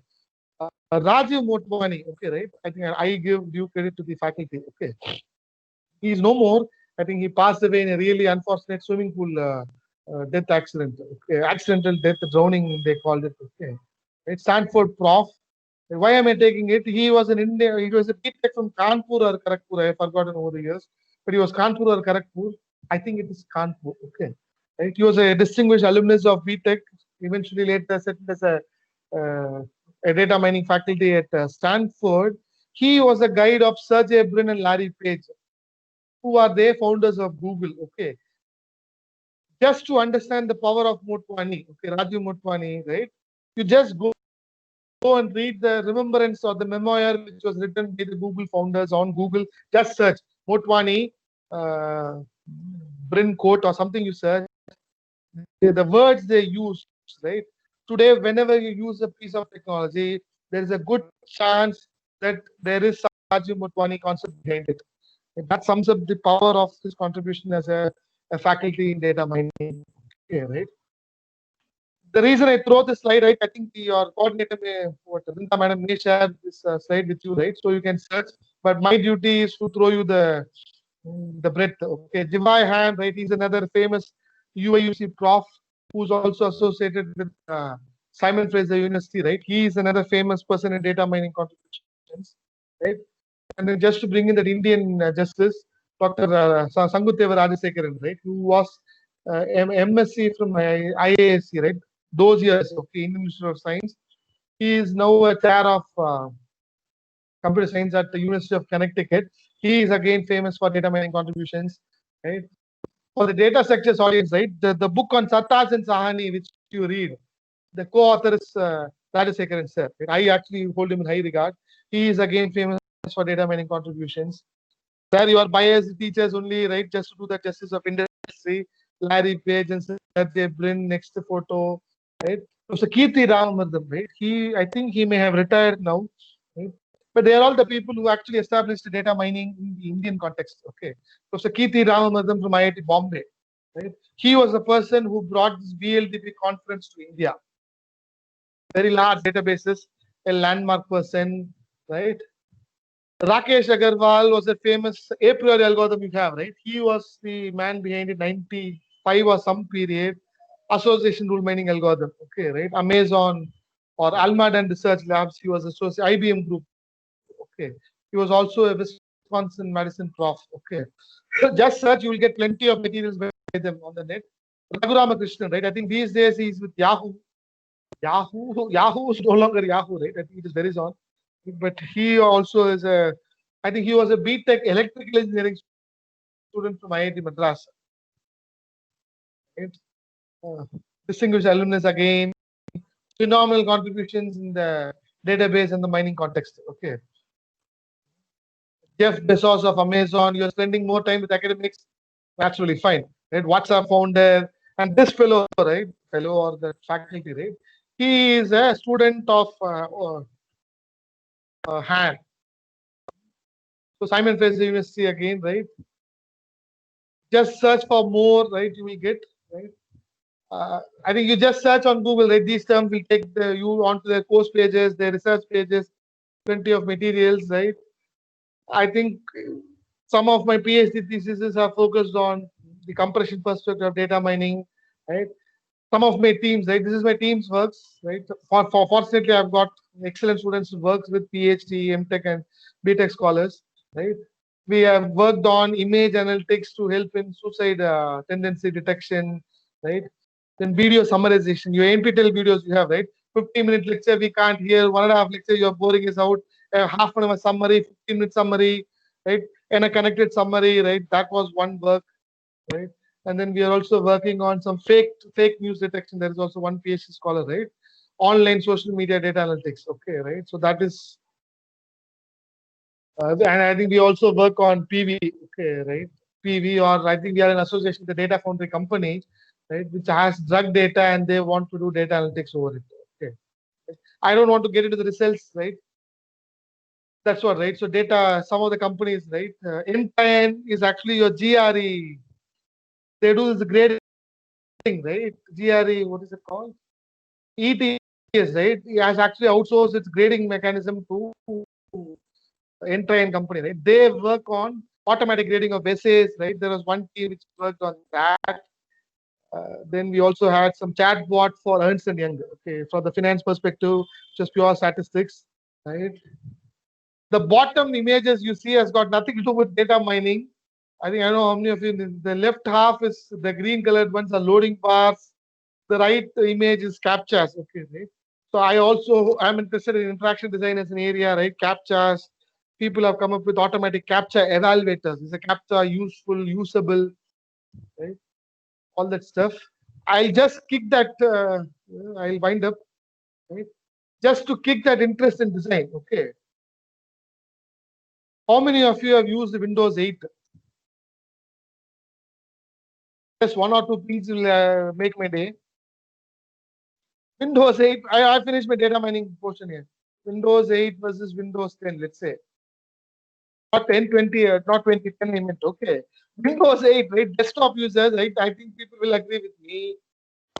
Rajiv Motwani. Okay, right? I think I give due credit to the faculty. Okay, he is no more. I think he passed away in a really unfortunate swimming pool death accident. Okay, accidental death, drowning they called it. Okay, it's Stanford prof. Why am I taking it? He was an Indian. He was a BTech from Kanpur or Kharagpur. I have forgotten over the years, but he was Kanpur or Kharagpur. I think it is Kanpur. Okay, right. He was a distinguished alumnus of BTech. Eventually, later settled as a data mining faculty at Stanford. He was a guide of Sergey Brin and Larry Page, who are they founders of Google. Okay, just to understand the power of Motwani. Okay, Rajiv Motwani, right? You just go and read the remembrance or the memoir which was written by the Google founders on Google. Just search Motwani, Brin quote or something you search. The words they use, right? Today, whenever you use a piece of technology, there is a good chance that there is Rajiv Motwani concept behind it. And that sums up the power of his contribution as a faculty in data mining. Okay, right? The reason I throw this slide, right? I think your coordinator may, what Vrinda madam may share this slide with you, right? So you can search. But my duty is to throw you the breadth. Okay, Jivai Hand, right? He's another famous UIUC prof who's also associated with Simon Fraser University, right? He is another famous person in data mining contributions, right? And then just to bring in that Indian justice, Dr. Sanguteva Rajasekaran, right? Who was MSc from IASC, right? Those years, okay, Indian Institute of Science. He is now a chair of computer science at the University of Connecticut. He is again famous for data mining contributions, right? For the data structures audience, right? The book on Sattas and Sahani, which you read, the co-author is Rajasekaran sir. Right? I actually hold him in high regard. He is again famous for data mining contributions. There you are biased teachers only, right? Just to do the justice of industry. Larry Page and Sergey Brin, next photo, right? So Kirti Ramanathan, right? I think he may have retired now, right? But they are all the people who actually established data mining in the Indian context. Okay. So Kirti Ramanathan from IIT Bombay, right? He was the person who brought this BLDP conference to India. Very large databases, a landmark person, right? Rakesh Agarwal was a famous a priori algorithm you have, right? He was the man behind it, 95 or some period, association rule mining algorithm. Okay, right? Amazon or Almaden Research Labs, he was associate IBM Group. Okay. He was also a Wisconsin Madison prof. Okay. So just search, you will get plenty of materials by them on the net. Raghu Ramakrishnan, right? I think these days he's with Yahoo. Yahoo is no longer Yahoo, right? I think it is Verizon. But he also is I think he was a BTech electrical engineering student from IIT Madras. Right? Distinguished alumnus again, phenomenal contributions in the database and the mining context. Okay. Jeff Bezos of Amazon, you're spending more time with academics, naturally fine. Right? WhatsApp founder, and this fellow, right? Fellow or the faculty, right? He is a student of Han. So Simon Fraser University again, right? Just search for more, right? You will get, right? I think you just search on Google, right? These terms will take you onto their course pages, their research pages, plenty of materials, right? I think some of my PhD theses are focused on the compression perspective of data mining, right? Some of my teams, right? This is my team's works, right? Fortunately, I've got excellent students who work with PhD, MTech, and BTech scholars, right? We have worked on image analytics to help in suicide tendency detection, right? Then video summarization. Your NPTEL videos you have, right? 15-minute lecture we can't hear, 1.5 lecture you're boring us out, half an hour summary, 15-minute summary, right? And a connected summary, right? That was one work, right? And then we are also working on some fake news detection. There is also one PhD scholar, right? Online social media data analytics. Okay, right? So that is, and I think we also work on PV. Okay, right? PV, or I think we are in association with the Data Foundry company, right? Which has drug data and they want to do data analytics over it. Okay. I don't want to get into the results, right? That's what, right? So data, some of the companies, right? M10 is actually your GRE. They do this grading, right? GRE, what is it called? ETS, right? It has actually outsourced its grading mechanism to N company, right? They work on automatic grading of essays, right? There was one team which worked on that. Then we also had some chatbot for Ernst and Young, okay, from the finance perspective, just pure statistics, right? The bottom images you see has got nothing to do with data mining. I think I know how many of you. The left half is the green colored ones are loading bars. The right image is captchas. Okay, right? So I also am interested in interaction design as an area, right? Captchas. People have come up with automatic captcha evaluators. Is a captcha useful, usable, right? All that stuff. I'll just kick that. I'll wind up, right? Just to kick that interest in design. Okay. How many of you have used Windows 8? just one or two things will make my day. Windows 8, I finished my data mining portion here. Windows 8 versus Windows 10, let's say. Not 10, 20, not 2010, I meant, okay. Windows 8, right? Desktop users, right? I think people will agree with me.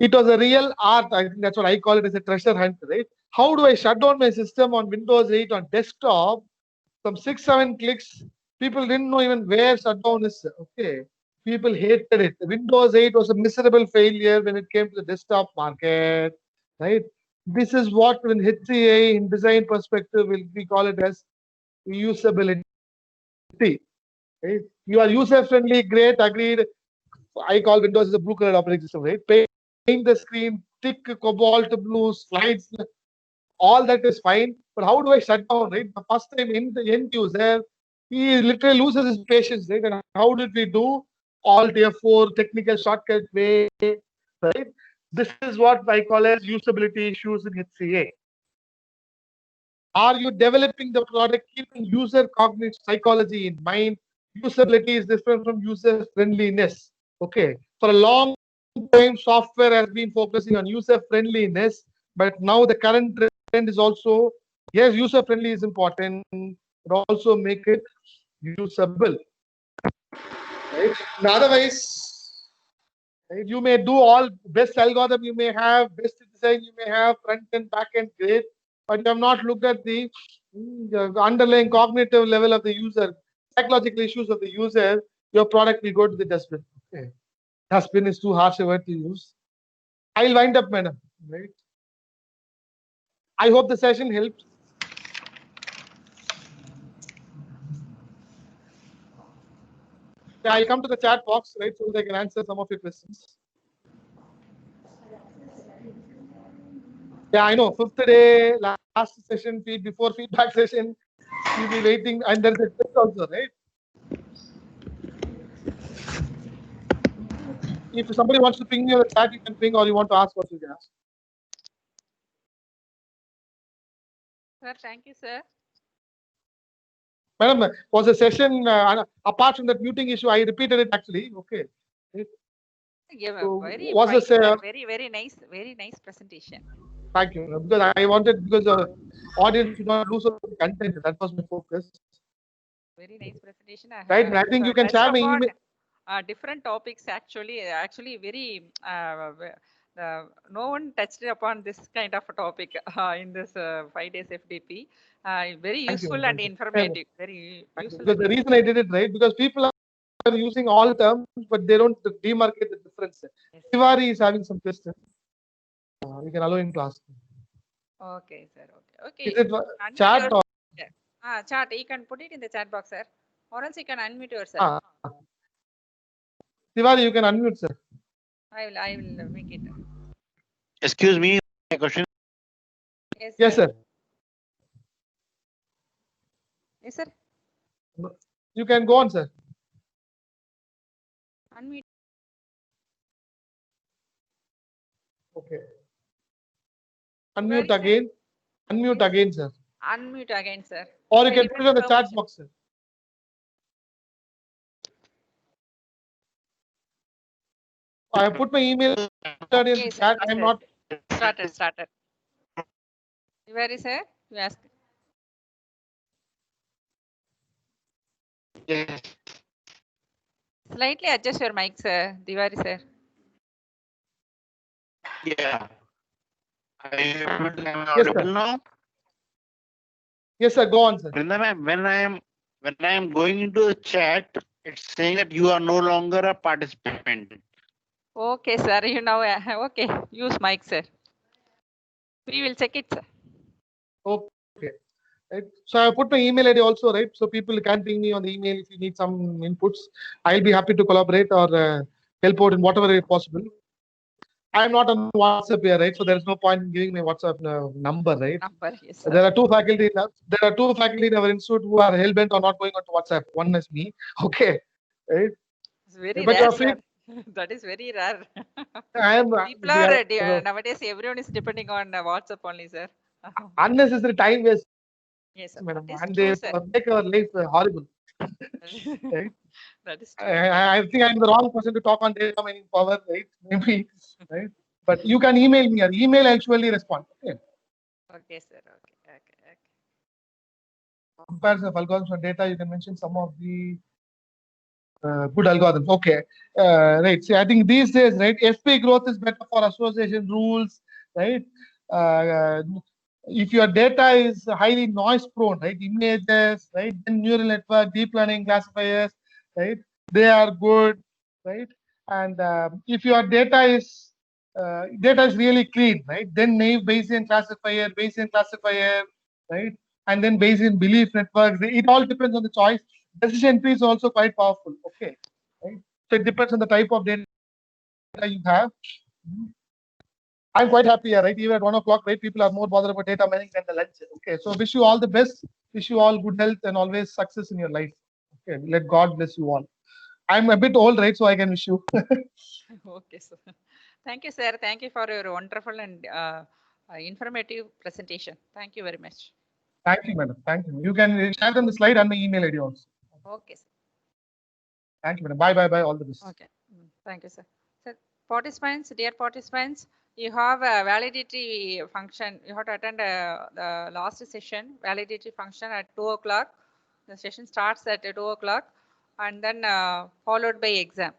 It was a real art. I think that's what I call it as a treasure hunt, right? How do I shut down my system on Windows 8 on desktop? Some 6-7 clicks. People didn't know even where shutdown is. Okay. People hated it. Windows 8 was a miserable failure when it came to the desktop market, right? This is what in HCA in design perspective we call it as usability. Right? You are user friendly, great, agreed. I call Windows as a blue color operating system, right? Paint the screen, thick cobalt blue, slides, all that is fine. But how do I shut down, right? The first time in the end user, he literally loses his patience, right? And how did we do? Alt F4, technical shortcut way, right? This is what I call as usability issues in HCA. Are you developing the product keeping user cognitive psychology in mind? Usability is different from user friendliness. Okay. For a long time, software has been focusing on user friendliness, but now the current trend is also, yes, user friendly is important, but also make it usable. Right? And otherwise, right, you may do all best algorithm you may have, best design you may have, front end, back end, great, but you have not looked at the underlying cognitive level of the user, psychological issues of the user. Your product will go to the dustbin. Okay. Dustbin is too harsh a word to use. I'll wind up, madam. Right. I hope the session helped. Yeah, I'll come to the chat box, right, so they can answer some of your questions. Yeah, I know. 5th day, last session, before feedback session, you'll be waiting, and there's a test also, right? If somebody wants to ping me on the chat, you can ping, or you want to ask what you can ask. Sir, thank you, sir. Madam, was a session apart from that muting issue? I repeated it actually. Okay. Yeah, So very was fine, a sir. Very nice presentation. Thank you. Because I wanted, because the audience should not lose the content. That was my focus. Very nice presentation. Right. I think you can share my email. Different topics actually very no one touched upon this kind of a topic in this 5 days FDP. Very useful and informative. Very useful. Because the reason I did it, right, because people are using all terms, but they don't demarcate the difference. Yes. Tiwari is having some questions. We can allow him to ask. Okay, sir. Okay. Is it chat or? Chat. You can put it in the chat box, sir. Or else you can unmute yourself. Tiwari, you can unmute, sir. I will make it. Excuse me, my question. Yes, sir. Yes, sir. You can go on, sir. Unmute. Okay. Unmute again. Unmute again, sir. Unmute again, sir. Or you can put it on the chat box, sir. I have put my email in the chat. I am not. Started. Where is it? You ask. Yes. Slightly adjust your mic, sir. Diwari, sir. Yeah. Are you audible now? Yes, sir. Go on, sir. When I am going into the chat, it's saying that you are no longer a participant. Okay, sir. You know, okay. Use mic, sir. We will check it, sir. Okay. Right. So I put my email ID also, right? So people can ping me on the email if you need some inputs. I'll be happy to collaborate or help out in whatever way possible. I'm not on WhatsApp here, right? So there's no point in giving my WhatsApp number, right? Yes, sir. There are two faculty in our institute who are hell bent on not going on to WhatsApp. One is me. Okay. Right? It's very but rare, sir. That is very rare. People are nowadays everyone is depending on WhatsApp only, sir. Unnecessary time waste. Yes, sir. Madam. And they make our life horrible. Right? That is true. I think I'm the wrong person to talk on data mining power, right? Maybe, right? But you can email me. Or email, I'll surely respond. Okay. Okay, sir. Okay. Comparison of algorithms and data, you can mention some of the good algorithms. Okay. Right. See, I think these days, right, FP growth is better for association rules, right? Uh, if your data is highly noise prone, right, images, right, then neural network, deep learning classifiers, right, they are good, right? And if your data is really clean, right, then naive Bayesian classifier, right, and then Bayesian belief networks. It all depends on the choice. Decision tree is also quite powerful. Okay, right. So it depends on the type of data you have. I'm quite happy here, right? Even at 1 o'clock, right? People are more bothered about data mining than the lunch. Okay, so wish you all the best. Wish you all good health and always success in your life. Okay, let God bless you all. I'm a bit old, right? So I can wish you. Okay, sir. Thank you, sir. Thank you for your wonderful and informative presentation. Thank you very much. Thank you, madam. Thank you. You can share them the slide and my email ID also. Okay, sir. Thank you, madam. Bye, bye, bye. All the best. Okay. Thank you, sir. So, participants, dear participants, you have a validity function. You have to attend the last session, validity function at 2 o'clock. The session starts at 2 o'clock and then followed by exam,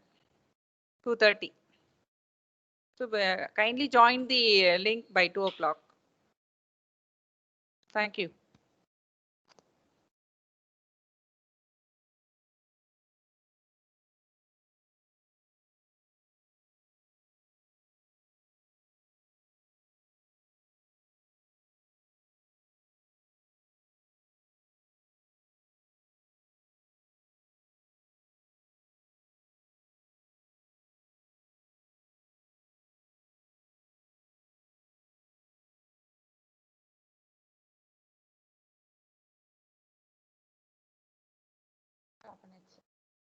2:30. So kindly join the link by 2 o'clock. Thank you.